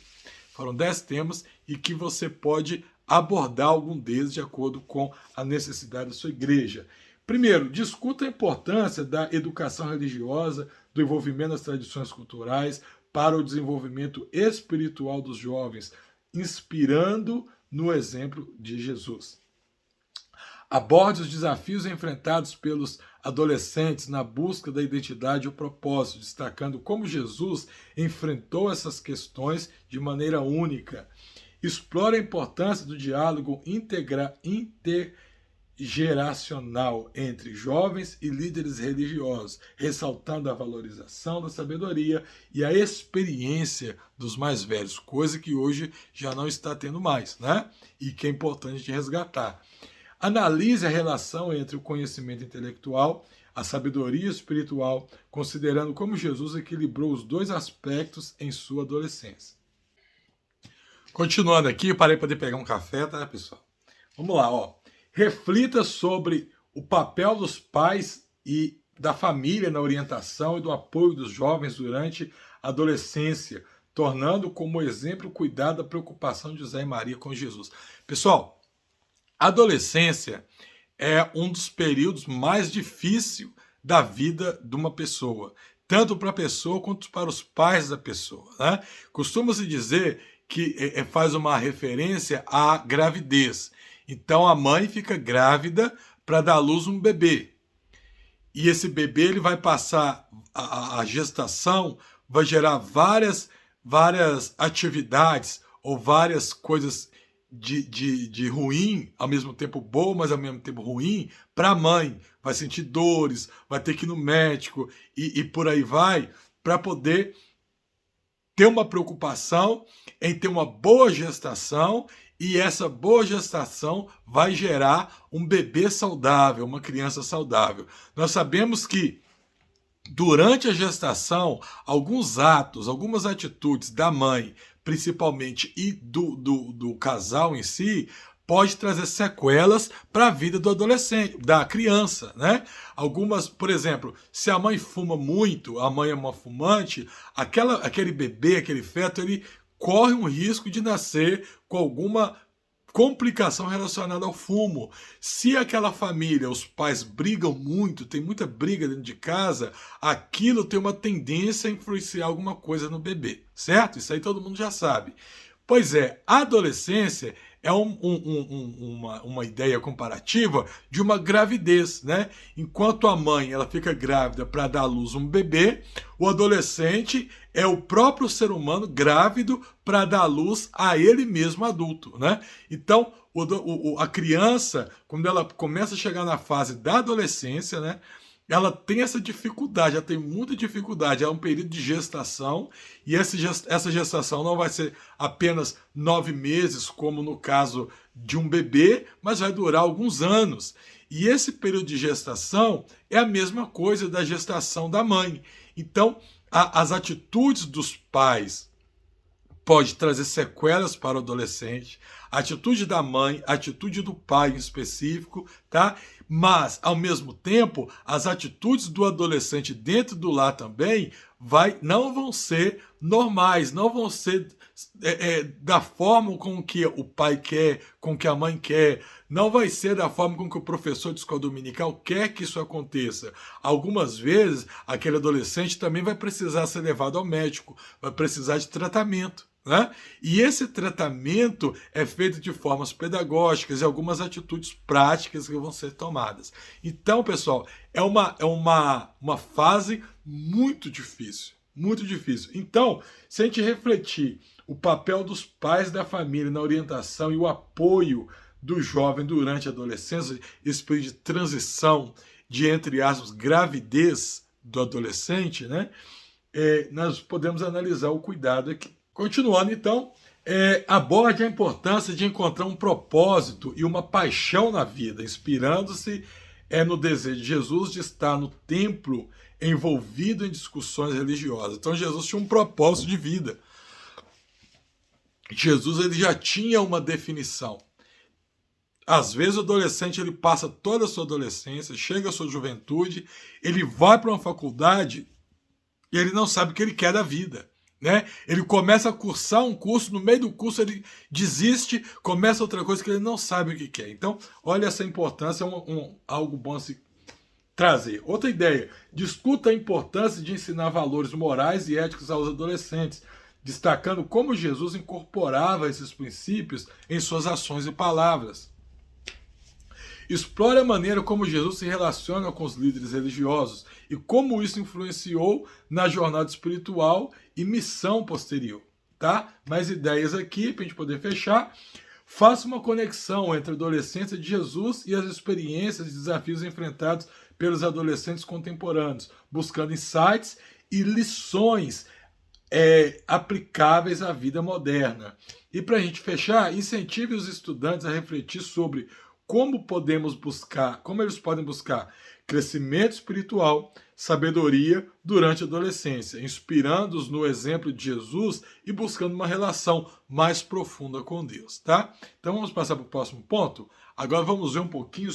Foram 10 temas e que você pode abordar algum deles de acordo com a necessidade da sua igreja. Primeiro, discuta a importância da educação religiosa, do envolvimento das tradições culturais para o desenvolvimento espiritual dos jovens, inspirando no exemplo de Jesus. Aborde os desafios enfrentados pelos adolescentes na busca da identidade e o propósito, destacando como Jesus enfrentou essas questões de maneira única. Explore a importância do diálogo intergeracional entre jovens e líderes religiosos, ressaltando a valorização da sabedoria e a experiência dos mais velhos, coisa que hoje já não está tendo mais, né? E que é importante de resgatar. Analise a relação entre o conhecimento intelectual, a sabedoria espiritual, considerando como Jesus equilibrou os dois aspectos em sua adolescência. Continuando aqui, eu parei para poder pegar um café, tá, pessoal? Vamos lá, ó. Reflita sobre o papel dos pais e da família na orientação e do apoio dos jovens durante a adolescência. tornando como exemplo o cuidado da preocupação de José e Maria com Jesus. Pessoal, a adolescência é um dos períodos mais difíceis da vida de uma pessoa, tanto para a pessoa quanto para os pais da pessoa, né? Costuma-se dizer que faz uma referência à gravidez. Então a mãe fica grávida para dar à luz um bebê. E esse bebê ele vai passar a gestação, vai gerar várias atividades ou várias coisas de ruim, ao mesmo tempo bom, mas ao mesmo tempo ruim, para a mãe. Vai sentir dores, vai ter que ir no médico e por aí vai, para poder ter uma preocupação em ter uma boa gestação, e essa boa gestação vai gerar um bebê saudável, uma criança saudável. Nós sabemos que durante a gestação, alguns atos, algumas atitudes da mãe, principalmente, e do casal em si, pode trazer sequelas para a vida do adolescente, da criança, né? Algumas, por exemplo, se a mãe fuma muito, a mãe é uma fumante, aquele bebê, aquele feto, ele corre um risco de nascer com alguma complicação relacionada ao fumo. Se aquela família, os pais brigam muito, tem muita briga dentro de casa, aquilo tem uma tendência a influenciar alguma coisa no bebê, certo? Isso aí todo mundo já sabe. Pois é, a adolescência é uma ideia comparativa de uma gravidez, né? Enquanto a mãe ela fica grávida para dar à luz um bebê, o adolescente é o próprio ser humano grávido para dar à luz a ele mesmo adulto, né? Então, a criança, quando ela começa a chegar na fase da adolescência, né? Ela tem essa dificuldade, ela tem muita dificuldade, é um período de gestação, e essa gestação não vai ser apenas 9 meses, como no caso de um bebê, mas vai durar alguns anos. E esse período de gestação é a mesma coisa da gestação da mãe. Então, as atitudes dos pais pode trazer sequelas para o adolescente, a atitude da mãe, a atitude do pai em específico, tá? Mas, ao mesmo tempo, as atitudes do adolescente dentro do lar também não vão ser normais, não vão ser da forma com que o pai quer, com que a mãe quer, não vai ser da forma com que o professor de escola dominical quer que isso aconteça. Algumas vezes, aquele adolescente também vai precisar ser levado ao médico, vai precisar de tratamento, né? E esse tratamento é feito de formas pedagógicas e algumas atitudes práticas que vão ser tomadas. Então, pessoal, é uma fase muito difícil, muito difícil. Então, se a gente refletir o papel dos pais da família na orientação e o apoio do jovem durante a adolescência, esse período de transição de, entre aspas, gravidez do adolescente, né? Nós podemos analisar o cuidado aqui. Continuando, então, aborde a importância de encontrar um propósito e uma paixão na vida, inspirando-se no desejo de Jesus de estar no templo envolvido em discussões religiosas. Então, Jesus tinha um propósito de vida. Jesus ele já tinha uma definição. Às vezes o adolescente ele passa toda a sua adolescência, chega à sua juventude, ele vai para uma faculdade e ele não sabe o que ele quer da vida. Né? Ele começa a cursar um curso, no meio do curso ele desiste, começa outra coisa que ele não sabe o que quer. Então, olha essa importância, algo bom a se trazer. Outra ideia, discuta a importância de ensinar valores morais e éticos aos adolescentes, destacando como Jesus incorporava esses princípios em suas ações e palavras. Explore a maneira como Jesus se relaciona com os líderes religiosos e como isso influenciou na jornada espiritual e missão posterior. Tá? Mais ideias aqui para a gente poder fechar. Faça uma conexão entre a adolescência de Jesus e as experiências e desafios enfrentados pelos adolescentes contemporâneos, buscando insights e lições aplicáveis à vida moderna. E para a gente fechar, incentive os estudantes a refletir sobre como eles podem buscar crescimento espiritual, sabedoria durante a adolescência, inspirando-os no exemplo de Jesus e buscando uma relação mais profunda com Deus, tá? Então vamos passar para o próximo ponto. Agora vamos ver um pouquinho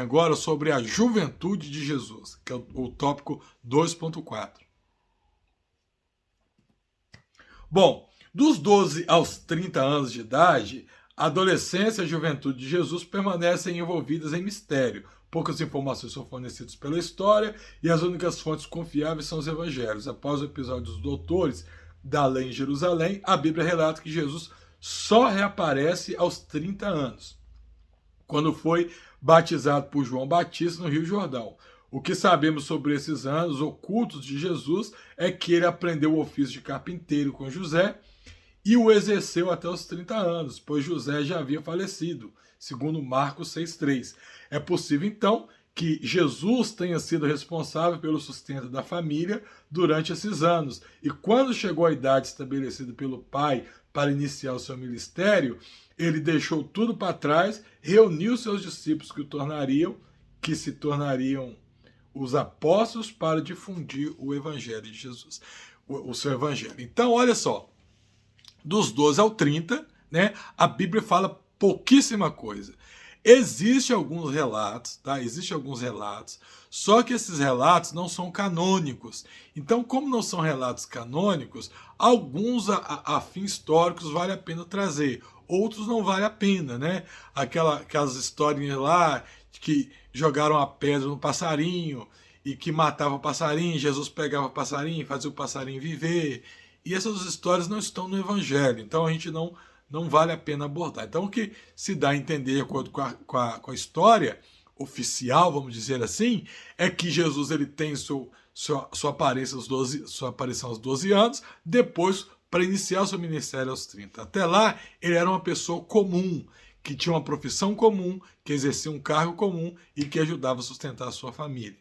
agora sobre a juventude de Jesus, que é o tópico 2.4. Bom, dos 12 aos 30 anos de idade, a adolescência e a juventude de Jesus permanecem envolvidas em mistério. Poucas informações são fornecidas pela história e as únicas fontes confiáveis são os evangelhos. Após o episódio dos doutores da lei em Jerusalém, a Bíblia relata que Jesus só reaparece aos 30 anos, quando foi batizado por João Batista no Rio Jordão. O que sabemos sobre esses anos ocultos de Jesus é que ele aprendeu o ofício de carpinteiro com José e o exerceu até os 30 anos, pois José já havia falecido, segundo Marcos 6,3. É possível, então, que Jesus tenha sido responsável pelo sustento da família durante esses anos. E quando chegou a idade estabelecida pelo pai para iniciar o seu ministério, ele deixou tudo para trás, reuniu seus discípulos que se tornariam os apóstolos para difundir o evangelho de Jesus, o seu evangelho. Então, olha só, dos 12 ao 30, né, a Bíblia fala pouquíssima coisa. Existem alguns relatos, tá? Existem alguns relatos, só que esses relatos não são canônicos. Então, como não são relatos canônicos, alguns a fins históricos vale a pena trazer, outros não vale a pena, né? Aquelas historinhas lá que jogaram a pedra no passarinho e que matava o passarinho, Jesus pegava o passarinho e fazia o passarinho viver. E essas histórias não estão no Evangelho, então a gente não vale a pena abordar. Então, o que se dá a entender, de acordo com a história oficial, vamos dizer assim, é que Jesus ele tem sua aparição aos 12 anos, depois, para iniciar o seu ministério aos 30. Até lá, ele era uma pessoa comum, que tinha uma profissão comum, que exercia um cargo comum e que ajudava a sustentar a sua família.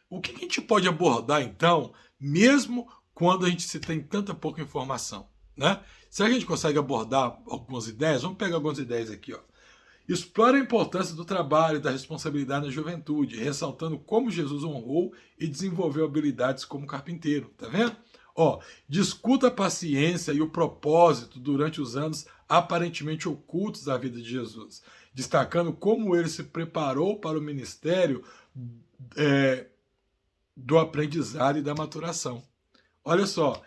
O que a gente pode abordar, então, mesmo quando a gente se tem tanta pouca informação, né? Será que a gente consegue abordar algumas ideias? Vamos pegar algumas ideias aqui, ó. Explora a importância do trabalho e da responsabilidade na juventude, ressaltando como Jesus honrou e desenvolveu habilidades como carpinteiro, tá vendo? Ó, discuta a paciência e o propósito durante os anos aparentemente ocultos da vida de Jesus, destacando como ele se preparou para o ministério do aprendizado e da maturação. Olha só,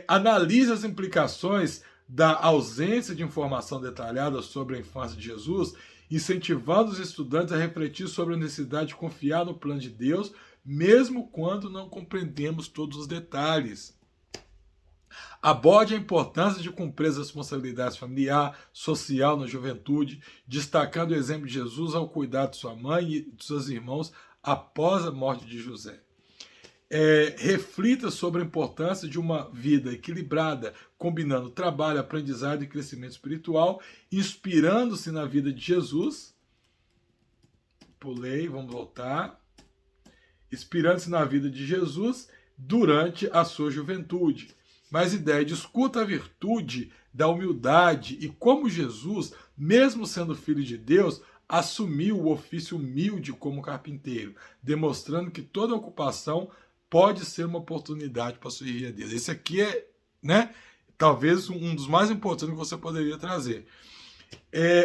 analise as implicações da ausência de informação detalhada sobre a infância de Jesus, incentivando os estudantes a refletir sobre a necessidade de confiar no plano de Deus, mesmo quando não compreendemos todos os detalhes. Aborde a importância de cumprir as responsabilidades familiar, social na juventude, destacando o exemplo de Jesus ao cuidar de sua mãe e de seus irmãos após a morte de José. Reflita sobre a importância de uma vida equilibrada, combinando trabalho, aprendizado e crescimento espiritual, inspirando-se na vida de Jesus. Pulei, vamos voltar. Inspirando-se na vida de Jesus durante a sua juventude. Mais ideia, discuta a virtude da humildade e como Jesus, mesmo sendo filho de Deus, assumiu o ofício humilde como carpinteiro, demonstrando que toda ocupação pode ser uma oportunidade para servir a Deus. Esse aqui é, né, talvez um dos mais importantes que você poderia trazer.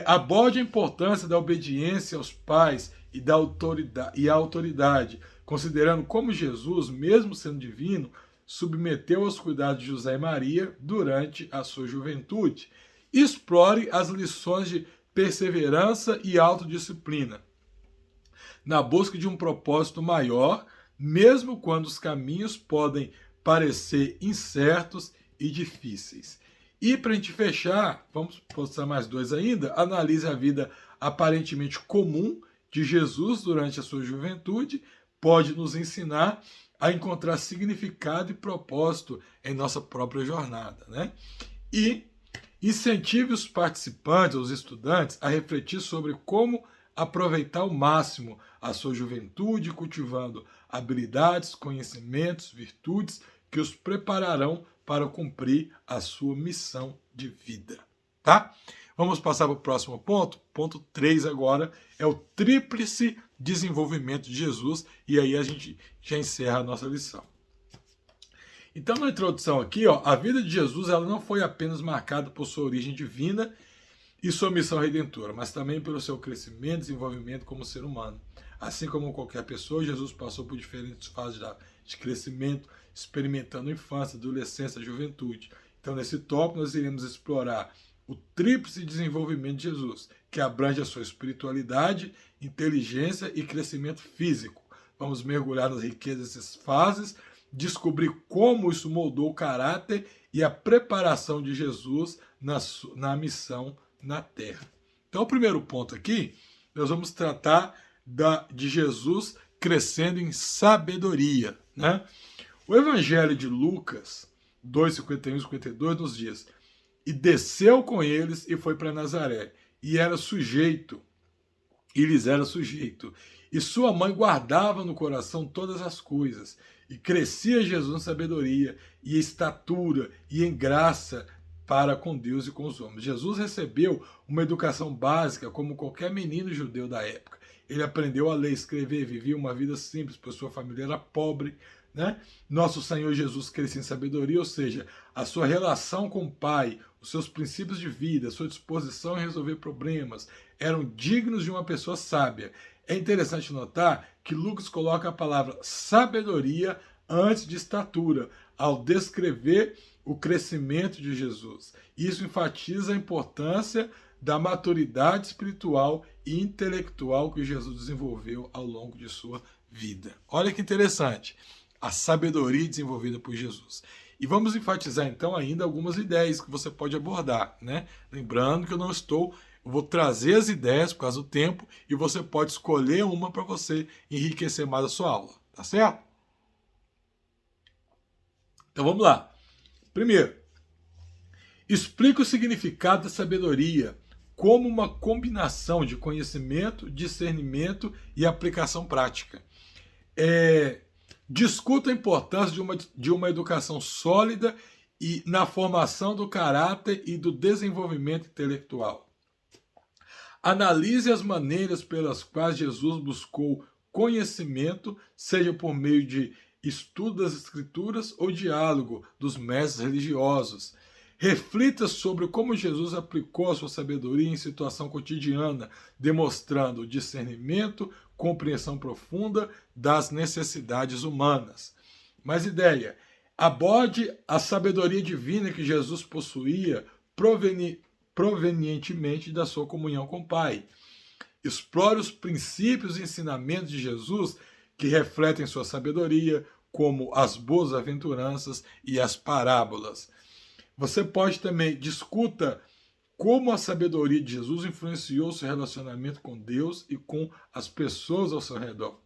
Aborde a importância da obediência aos pais e da autoridade, considerando como Jesus, mesmo sendo divino, submeteu aos cuidados de José e Maria durante a sua juventude. Explore as lições de perseverança e autodisciplina, na busca de um propósito maior, mesmo quando os caminhos podem parecer incertos e difíceis. E para a gente fechar, vamos postar mais dois ainda, analise a vida aparentemente comum de Jesus durante a sua juventude, pode nos ensinar a encontrar significado e propósito em nossa própria jornada, né? E incentive os participantes, os estudantes, a refletir sobre como aproveitar ao máximo a sua juventude, cultivando habilidades, conhecimentos, virtudes que os prepararão para cumprir a sua missão de vida, tá? Vamos passar para o próximo ponto. Ponto 3 agora é o tríplice desenvolvimento de Jesus, e aí a gente já encerra a nossa lição. Então, na introdução aqui, ó, a vida de Jesus ela não foi apenas marcada por sua origem divina e sua missão redentora, mas também pelo seu crescimento e desenvolvimento como ser humano. Assim como qualquer pessoa, Jesus passou por diferentes fases de crescimento, experimentando infância, adolescência, juventude. Então, nesse tópico, nós iremos explorar o tríplice desenvolvimento de Jesus, que abrange a sua espiritualidade, inteligência e crescimento físico. Vamos mergulhar nas riquezas dessas fases, descobrir como isso moldou o caráter e a preparação de Jesus na missão na Terra. Então, o primeiro ponto aqui, nós vamos tratar de Jesus crescendo em sabedoria, né? O Evangelho de Lucas 2:51 e 52 nos diz: e desceu com eles e foi para Nazaré, e lhes era sujeito, e sua mãe guardava no coração todas as coisas, e crescia Jesus em sabedoria, e estatura, e em graça para com Deus e com os homens. Jesus recebeu uma educação básica como qualquer menino judeu da época. Ele aprendeu a ler, escrever, vivia uma vida simples, pois sua família era pobre, né? Nosso Senhor Jesus crescia em sabedoria, ou seja, a sua relação com o Pai, os seus princípios de vida, a sua disposição em resolver problemas, eram dignos de uma pessoa sábia. É interessante notar que Lucas coloca a palavra sabedoria antes de estatura, ao descrever o crescimento de Jesus. Isso enfatiza a importância da maturidade espiritual e intelectual que Jesus desenvolveu ao longo de sua vida. Olha que interessante, a sabedoria desenvolvida por Jesus. E vamos enfatizar então ainda algumas ideias que você pode abordar, né? Lembrando que eu vou trazer as ideias por causa do tempo e você pode escolher uma para você enriquecer mais a sua aula, tá certo? Então vamos lá. Primeiro, explica o significado da sabedoria como uma combinação de conhecimento, discernimento e aplicação prática. Discuta a importância de uma educação sólida e na formação do caráter e do desenvolvimento intelectual. Analise as maneiras pelas quais Jesus buscou conhecimento, seja por meio de estudo das Escrituras ou diálogo dos mestres religiosos. Reflita sobre como Jesus aplicou a sua sabedoria em situação cotidiana, demonstrando discernimento, compreensão profunda das necessidades humanas. Mais ideia, aborde a sabedoria divina que Jesus possuía provenientemente da sua comunhão com o Pai. Explore os princípios e ensinamentos de Jesus que refletem sua sabedoria, como as boas aventuranças e as parábolas. Você pode também discuta como a sabedoria de Jesus influenciou seu relacionamento com Deus e com as pessoas ao seu redor.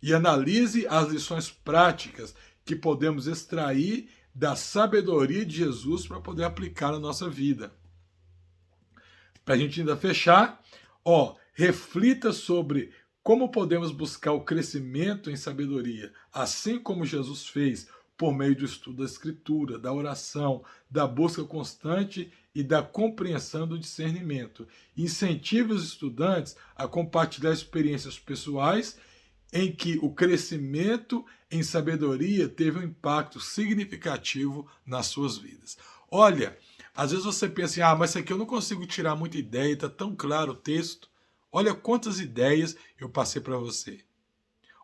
E analise as lições práticas que podemos extrair da sabedoria de Jesus para poder aplicar na nossa vida. Para a gente ainda fechar, reflita sobre como podemos buscar o crescimento em sabedoria, assim como Jesus fez, por meio do estudo da Escritura, da oração, da busca constante e da compreensão do discernimento. Incentive os estudantes a compartilhar experiências pessoais em que o crescimento em sabedoria teve um impacto significativo nas suas vidas. Olha, às vezes você pensa assim, mas isso aqui eu não consigo tirar muita ideia, está tão claro o texto. Olha quantas ideias eu passei para você.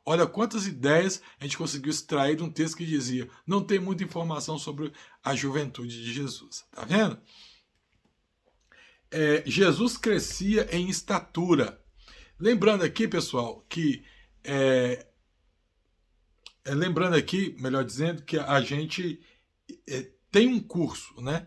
Olha quantas ideias a gente conseguiu extrair de um texto que dizia não tem muita informação sobre a juventude de Jesus. Tá vendo? Jesus crescia em estatura. Lembrando aqui, pessoal, que lembrando aqui, melhor dizendo, que a gente tem um curso, né?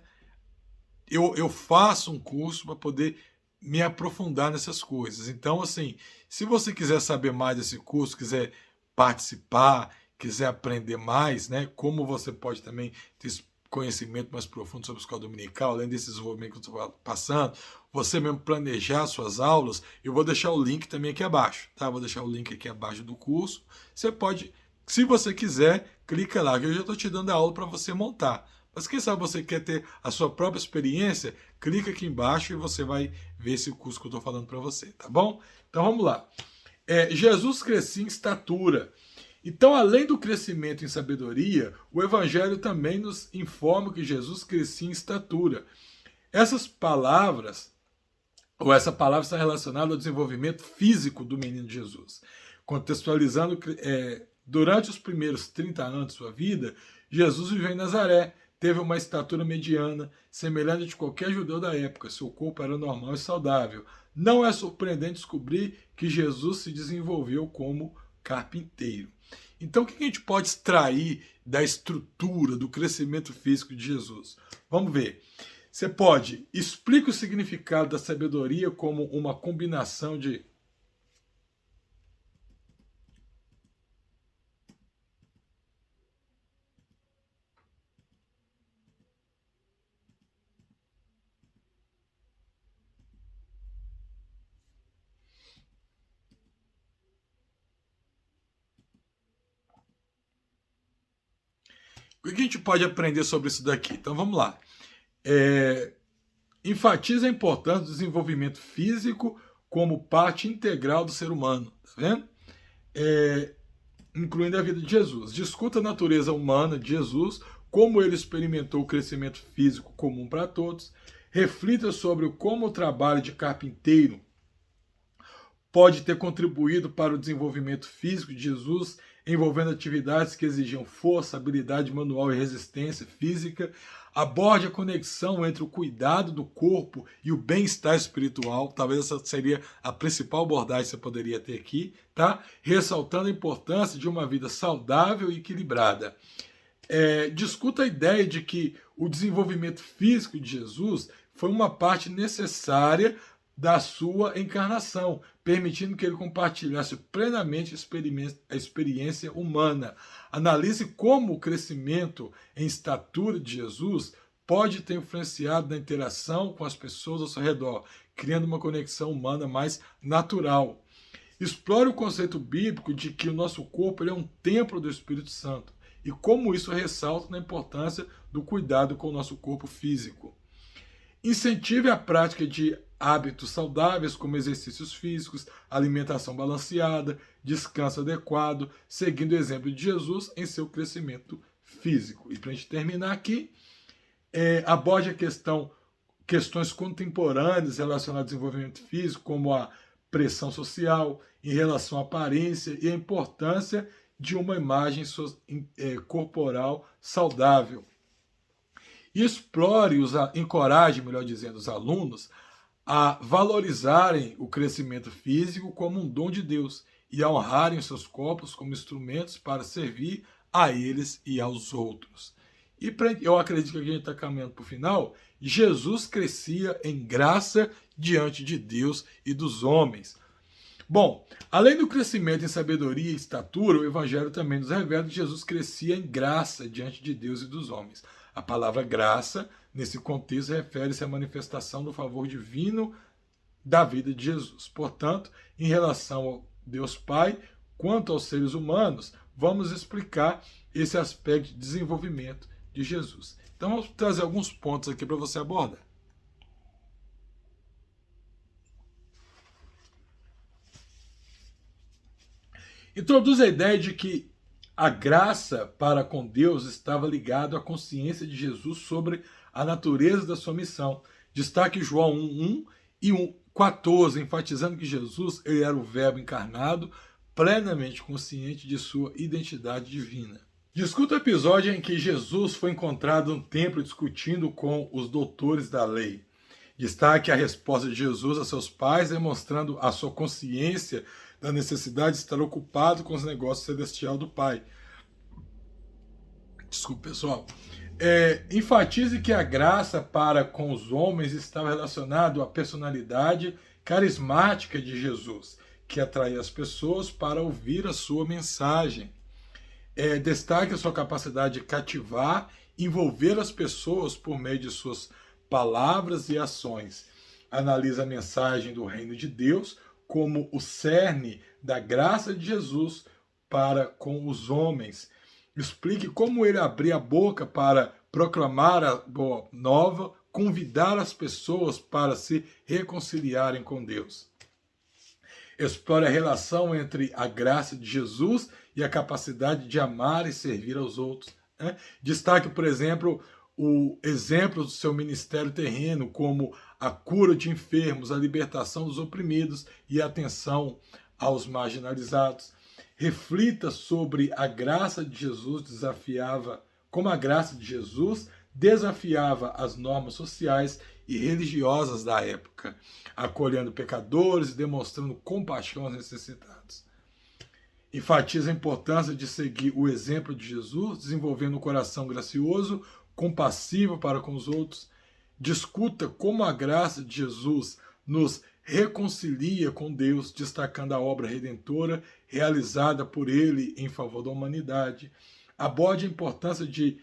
Eu faço um curso para poder me aprofundar nessas coisas. Então, assim, se você quiser saber mais desse curso, quiser participar, quiser aprender mais, né, como você pode também ter conhecimento mais profundo sobre a escola dominical, além desse desenvolvimento que eu estou passando, você mesmo planejar suas aulas, eu vou deixar o link também aqui abaixo, tá? Vou deixar o link aqui abaixo do curso. Você pode, se você quiser, clica lá, que eu já estou te dando a aula para você montar. Mas quem sabe você quer ter a sua própria experiência, clica aqui embaixo e você vai ver esse curso que eu estou falando para você, tá bom? Então vamos lá. Jesus crescia em estatura. Então, além do crescimento em sabedoria, o Evangelho também nos informa que Jesus crescia em estatura. Essa palavra está relacionada ao desenvolvimento físico do menino Jesus, contextualizando Durante os primeiros 30 anos de sua vida, Jesus viveu em Nazaré, teve uma estatura mediana, semelhante a de qualquer judeu da época. Seu corpo era normal e saudável. Não é surpreendente descobrir que Jesus se desenvolveu como carpinteiro. Então, o que a gente pode extrair da estrutura, do crescimento físico de Jesus? Vamos ver. Você pode explicar o significado da sabedoria como uma combinação de o que a gente pode aprender sobre isso daqui? Então vamos lá. Enfatiza a importância do desenvolvimento físico como parte integral do ser humano, tá vendo? Incluindo a vida de Jesus. Discuta a natureza humana de Jesus, como ele experimentou o crescimento físico comum para todos. Reflita sobre como o trabalho de carpinteiro pode ter contribuído para o desenvolvimento físico de Jesus, envolvendo atividades que exigiam força, habilidade manual e resistência física. Aborde a conexão entre o cuidado do corpo e o bem-estar espiritual. Talvez essa seria a principal abordagem que você poderia ter aqui, tá? Ressaltando a importância de uma vida saudável e equilibrada. Discuta a ideia de que o desenvolvimento físico de Jesus foi uma parte necessária da sua encarnação, permitindo que ele compartilhasse plenamente a experiência humana. Analise como o crescimento em estatura de Jesus pode ter influenciado na interação com as pessoas ao seu redor, criando uma conexão humana mais natural. Explore o conceito bíblico de que o nosso corpo é um templo do Espírito Santo e como isso ressalta na importância do cuidado com o nosso corpo físico. Incentive a prática de hábitos saudáveis, como exercícios físicos, alimentação balanceada, descanso adequado, seguindo o exemplo de Jesus em seu crescimento físico. E para a gente terminar aqui, aborde questões contemporâneas relacionadas ao desenvolvimento físico, como a pressão social em relação à aparência e a importância de uma imagem corporal saudável. Encoraje, melhor dizendo, os alunos a valorizarem o crescimento físico como um dom de Deus e a honrarem os seus corpos como instrumentos para servir a eles e aos outros. E eu acredito que a gente está caminhando para o final. Jesus crescia em graça diante de Deus e dos homens. Bom, além do crescimento em sabedoria e estatura, o Evangelho também nos revela que Jesus crescia em graça diante de Deus e dos homens. A palavra graça, nesse contexto, refere-se à manifestação do favor divino da vida de Jesus. Portanto, em relação ao Deus Pai, quanto aos seres humanos, vamos explicar esse aspecto de desenvolvimento de Jesus. Então, vamos trazer alguns pontos aqui para você abordar. Introduz a ideia de que a graça para com Deus estava ligada à consciência de Jesus sobre a natureza da sua missão. Destaque João 1:1 e 1:14, enfatizando que Jesus ele era o Verbo encarnado, plenamente consciente de sua identidade divina. Discuta o episódio em que Jesus foi encontrado no templo discutindo com os doutores da lei. Destaque a resposta de Jesus a seus pais, demonstrando a sua consciência da necessidade de estar ocupado com os negócios celestiais do Pai. Desculpe, pessoal. Enfatize que a graça para com os homens estava relacionado à personalidade carismática de Jesus, que atraía as pessoas para ouvir a sua mensagem. Destaque a sua capacidade de cativar, envolver as pessoas por meio de suas palavras e ações. Analisa a mensagem do reino de Deus como o cerne da graça de Jesus para com os homens. Explique como ele abria a boca para proclamar a boa nova, convidar as pessoas para se reconciliarem com Deus. Explore a relação entre a graça de Jesus e a capacidade de amar e servir aos outros. Destaque, por exemplo, o exemplo do seu ministério terreno, como a cura de enfermos, a libertação dos oprimidos e a atenção aos marginalizados. Reflita sobre a graça de Jesus como a graça de Jesus desafiava as normas sociais e religiosas da época, acolhendo pecadores e demonstrando compaixão aos necessitados. Enfatiza a importância de seguir o exemplo de Jesus, desenvolvendo um coração gracioso, compassivo para com os outros. Discuta como a graça de Jesus nos reconcilia com Deus, destacando a obra redentora realizada por ele em favor da humanidade. Aborde a importância de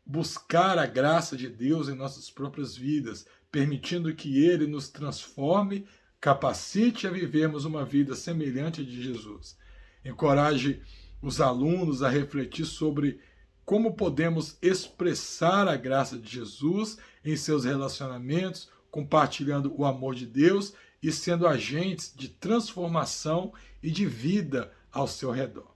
buscar a graça de Deus em nossas próprias vidas, permitindo que ele nos transforme, capacite a vivermos uma vida semelhante à de Jesus. Encoraje os alunos a refletir sobre como podemos expressar a graça de Jesus em seus relacionamentos, compartilhando o amor de Deus e sendo agentes de transformação e de vida ao seu redor.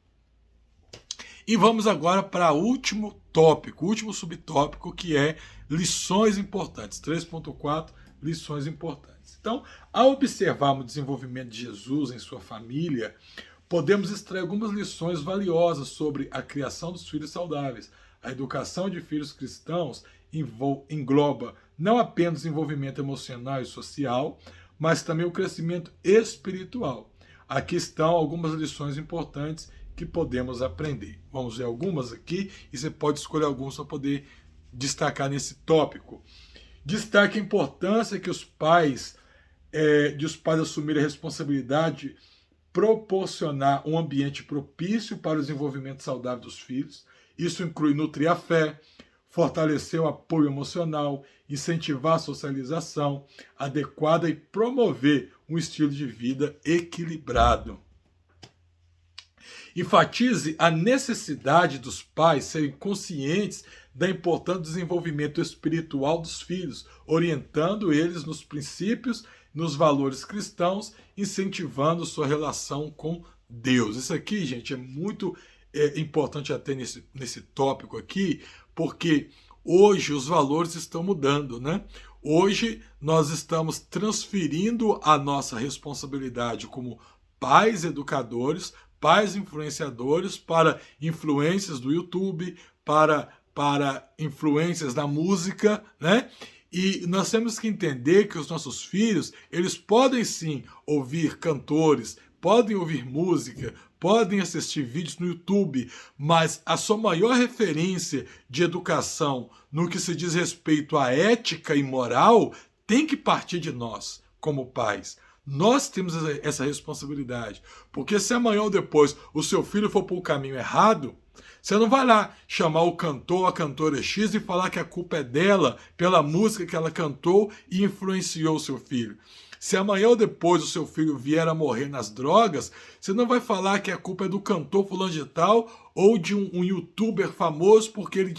E vamos agora para o último tópico, o último subtópico, que é lições importantes. 3.4, lições importantes. Então, ao observarmos o desenvolvimento de Jesus em sua família, podemos extrair algumas lições valiosas sobre a criação dos filhos saudáveis. A educação de filhos cristãos engloba não apenas o desenvolvimento emocional e social, mas também o crescimento espiritual. Aqui estão algumas lições importantes que podemos aprender. Vamos ver algumas aqui e você pode escolher algumas para poder destacar nesse tópico. Destaque a importância que os pais assumirem a responsabilidade de proporcionar um ambiente propício para o desenvolvimento saudável dos filhos. Isso inclui nutrir a fé, fortalecer o apoio emocional, incentivar a socialização adequada e promover um estilo de vida equilibrado. Enfatize a necessidade dos pais serem conscientes da importância do desenvolvimento espiritual dos filhos, orientando eles nos princípios, nos valores cristãos, incentivando sua relação com Deus. Isso aqui, gente, é muito importante até nesse tópico aqui, porque hoje os valores estão mudando, né? Hoje nós estamos transferindo a nossa responsabilidade como pais educadores, pais influenciadores, para influências do YouTube, para influências da música, né? E nós temos que entender que os nossos filhos, eles podem sim ouvir cantores, podem ouvir música, podem assistir vídeos no YouTube, mas a sua maior referência de educação no que se diz respeito à ética e moral tem que partir de nós, como pais. Nós temos essa responsabilidade, porque se amanhã ou depois o seu filho for para o caminho errado, você não vai lá chamar o cantor ou a cantora X e falar que a culpa é dela pela música que ela cantou e influenciou o seu filho. Se amanhã ou depois o seu filho vier a morrer nas drogas, você não vai falar que a culpa é do cantor fulano de tal ou de um youtuber famoso porque ele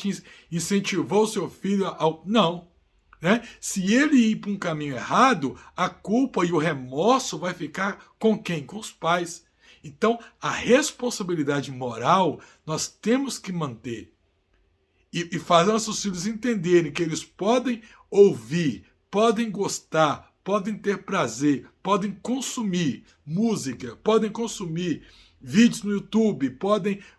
incentivou o seu filho ao... Não. Né? Se ele ir para um caminho errado, a culpa e o remorso vai ficar com quem? Com os pais. Então, a responsabilidade moral nós temos que manter e fazer nossos filhos entenderem que eles podem ouvir, podem gostar, podem ter prazer, podem consumir música, podem consumir vídeos no YouTube,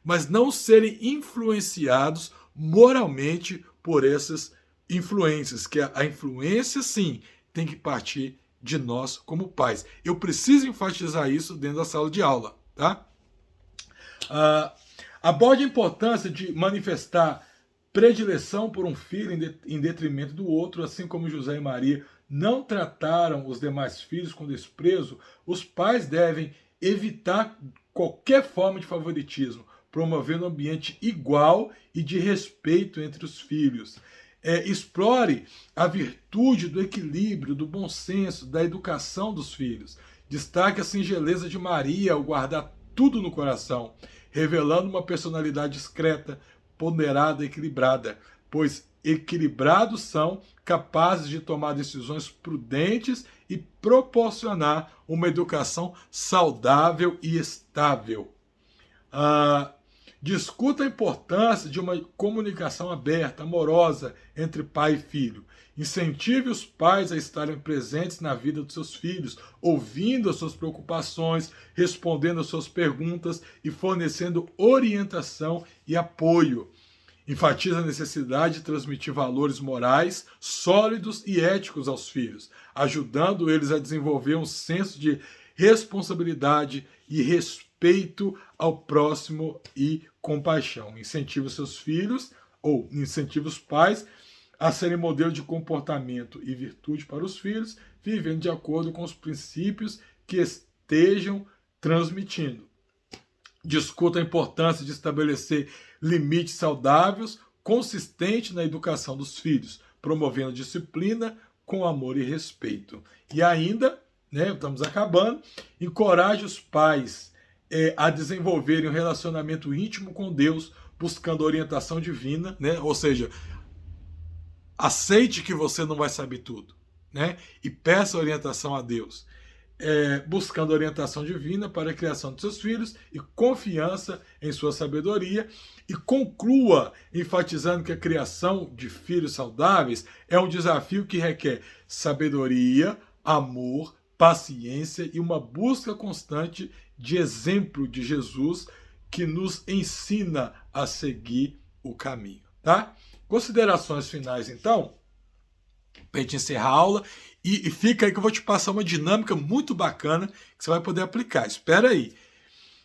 mas não serem influenciados moralmente por essas influências, que a influência, sim, tem que partir de nós como pais. Eu preciso enfatizar isso dentro da sala de aula, tá? Aborde a importância de manifestar predileção por um filho em detrimento do outro, assim como José e Maria não trataram os demais filhos com desprezo. Os pais devem evitar qualquer forma de favoritismo, promovendo um ambiente igual e de respeito entre os filhos. Explore a virtude do equilíbrio, do bom senso, da educação dos filhos. Destaque a singeleza de Maria ao guardar tudo no coração, revelando uma personalidade discreta, ponderada e equilibrada, pois equilibrados são capazes de tomar decisões prudentes e proporcionar uma educação saudável e estável. Discuta a importância de uma comunicação aberta, amorosa entre pai e filho. Incentive os pais a estarem presentes na vida dos seus filhos, ouvindo as suas preocupações, respondendo às suas perguntas e fornecendo orientação e apoio. Enfatiza a necessidade de transmitir valores morais sólidos e éticos aos filhos, ajudando eles a desenvolver um senso de responsabilidade e respeito ao próximo e compaixão. Incentiva os seus filhos, ou incentiva os pais, a serem modelo de comportamento e virtude para os filhos, vivendo de acordo com os princípios que estejam transmitindo. Discuta a importância de estabelecer limites saudáveis, consistentes na educação dos filhos, promovendo disciplina com amor e respeito. E ainda, estamos acabando, encoraje os pais a desenvolverem um relacionamento íntimo com Deus, buscando orientação divina, ou seja, aceite que você não vai saber tudo, e peça orientação a Deus. Buscando orientação divina para a criação de seus filhos e confiança em sua sabedoria, e conclua enfatizando que a criação de filhos saudáveis é um desafio que requer sabedoria, amor, paciência e uma busca constante de exemplo de Jesus que nos ensina a seguir o caminho, tá? Considerações finais, então, para a gente encerrar a aula. E fica aí que eu vou te passar uma dinâmica muito bacana que você vai poder aplicar. Espera aí.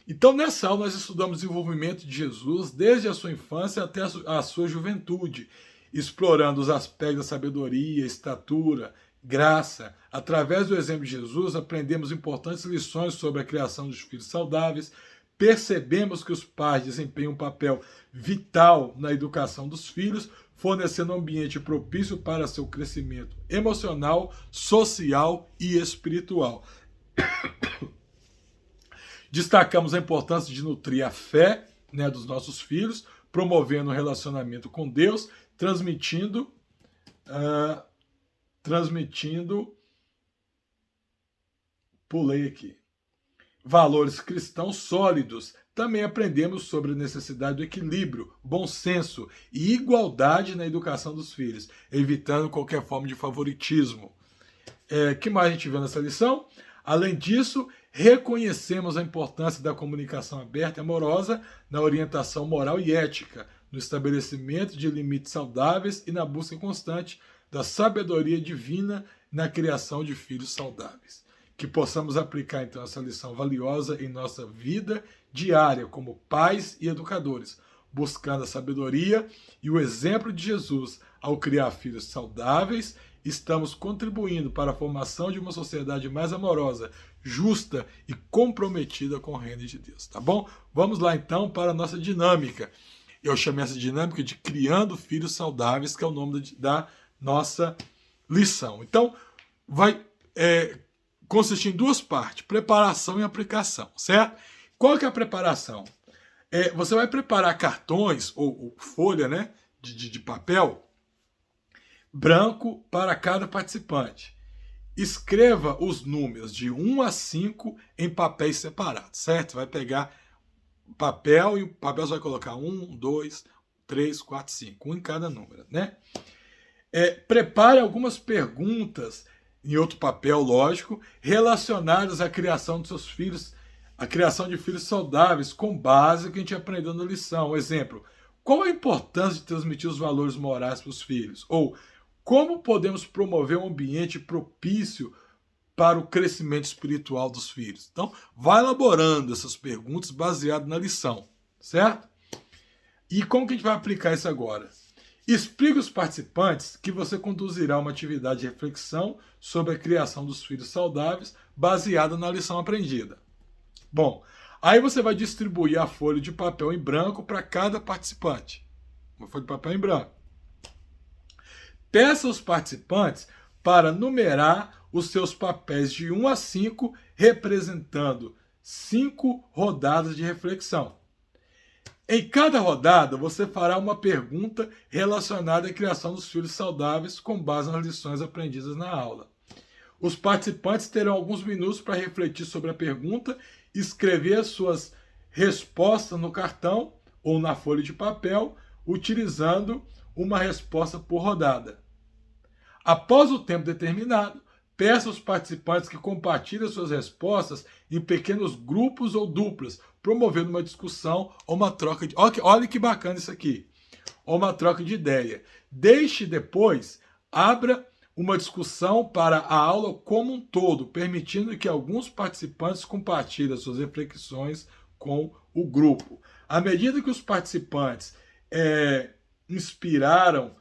Então, nessa aula, nós estudamos o desenvolvimento de Jesus desde a sua infância até a sua juventude, explorando os aspectos da sabedoria, estatura, graça. Através do exemplo de Jesus, aprendemos importantes lições sobre a criação dos filhos saudáveis, percebemos que os pais desempenham um papel vital na educação dos filhos, fornecendo um ambiente propício para seu crescimento emocional, social e espiritual. Destacamos a importância de nutrir a fé dos nossos filhos, promovendo um relacionamento com Deus, transmitindo valores cristãos sólidos. Também aprendemos sobre a necessidade do equilíbrio, bom senso e igualdade na educação dos filhos, evitando qualquer forma de favoritismo. Que mais a gente viu nessa lição? Além disso, reconhecemos a importância da comunicação aberta e amorosa na orientação moral e ética, no estabelecimento de limites saudáveis e na busca constante da sabedoria divina na criação de filhos saudáveis. Que possamos aplicar, então, essa lição valiosa em nossa vida diária como pais e educadores, buscando a sabedoria e o exemplo de Jesus ao criar filhos saudáveis. Estamos contribuindo para a formação de uma sociedade mais amorosa, justa e comprometida com o reino de Deus, tá bom? Vamos lá, então, para a nossa dinâmica. Eu chamei essa dinâmica de Criando Filhos Saudáveis, que é o nome da nossa lição. Então, vai consistir em duas partes, preparação e aplicação, certo? Qual que é a preparação? Você vai preparar cartões ou folha, de papel branco para cada participante. Escreva os números de 1 a 5 em papéis separados, certo? Vai pegar papel e o papel você vai colocar 1, 2, 3, 4, 5, um em cada número, Prepare algumas perguntas em outro papel, lógico, relacionadas à criação de seus filhos, a criação de filhos saudáveis, com base no que a gente aprendeu na lição. Exemplo, qual a importância de transmitir os valores morais para os filhos? Ou, como podemos promover um ambiente propício para o crescimento espiritual dos filhos? Então, vai elaborando essas perguntas baseado na lição, certo? E como que a gente vai aplicar isso agora? Explique aos participantes que você conduzirá uma atividade de reflexão sobre a criação dos filhos saudáveis baseada na lição aprendida. Bom, aí você vai distribuir a folha de papel em branco para cada participante. Uma folha de papel em branco. Peça aos participantes para numerar os seus papéis de 1 a 5, representando 5 rodadas de reflexão. Em cada rodada, você fará uma pergunta relacionada à criação dos filhos saudáveis com base nas lições aprendidas na aula. Os participantes terão alguns minutos para refletir sobre a pergunta, escrever suas respostas no cartão ou na folha de papel, utilizando uma resposta por rodada. Após o tempo determinado, peça aos participantes que compartilhem suas respostas em pequenos grupos ou duplas, promovendo uma discussão ou uma troca de... Olha que bacana isso aqui. Ou uma troca de ideia. Deixe depois, abra uma discussão para a aula como um todo, permitindo que alguns participantes compartilhem suas reflexões com o grupo. À medida que os participantes inspiraram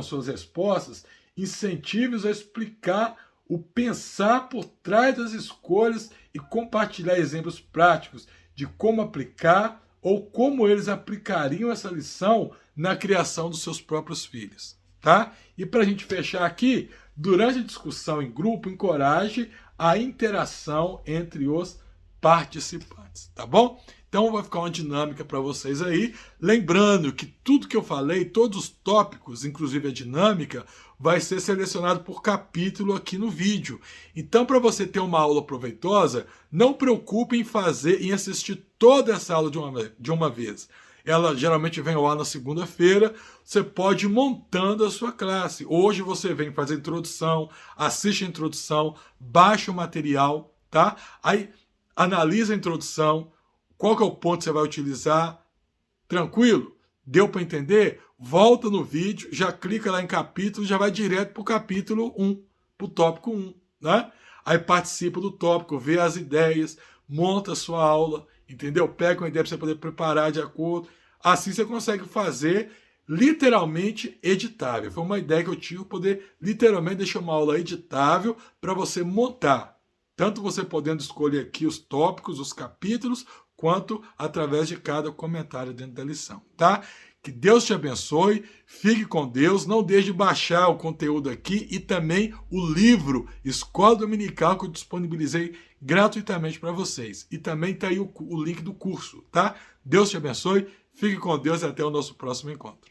suas respostas, incentive-os a explicar o pensar por trás das escolhas e compartilhar exemplos práticos de como aplicar ou como eles aplicariam essa lição na criação dos seus próprios filhos, tá? E para a gente fechar aqui, durante a discussão em grupo, encoraje a interação entre os participantes, tá bom? Então vai ficar uma dinâmica para vocês aí. Lembrando que tudo que eu falei, todos os tópicos, inclusive a dinâmica, vai ser selecionado por capítulo aqui no vídeo. Então, para você ter uma aula proveitosa, não preocupe em assistir toda essa aula de uma vez. Ela geralmente vem ao ar na segunda-feira. Você pode ir montando a sua classe. Hoje você vem fazer a introdução, assiste a introdução, baixa o material, tá? Aí analisa a introdução, qual que é o ponto que você vai utilizar, tranquilo? Deu para entender? Volta no vídeo, já clica lá em capítulo, já vai direto para o capítulo 1, para o tópico 1, né? Aí participa do tópico, vê as ideias, monta a sua aula, entendeu? Pega uma ideia para você poder preparar de acordo. Assim você consegue fazer literalmente editável. Foi uma ideia que eu tive, poder literalmente deixar uma aula editável para você montar. Tanto você podendo escolher aqui os tópicos, os capítulos, quanto através de cada comentário dentro da lição, tá? Que Deus te abençoe, fique com Deus, não deixe de baixar o conteúdo aqui e também o livro Escola Dominical que eu disponibilizei gratuitamente para vocês. E também está aí o link do curso, tá? Deus te abençoe, fique com Deus e até o nosso próximo encontro.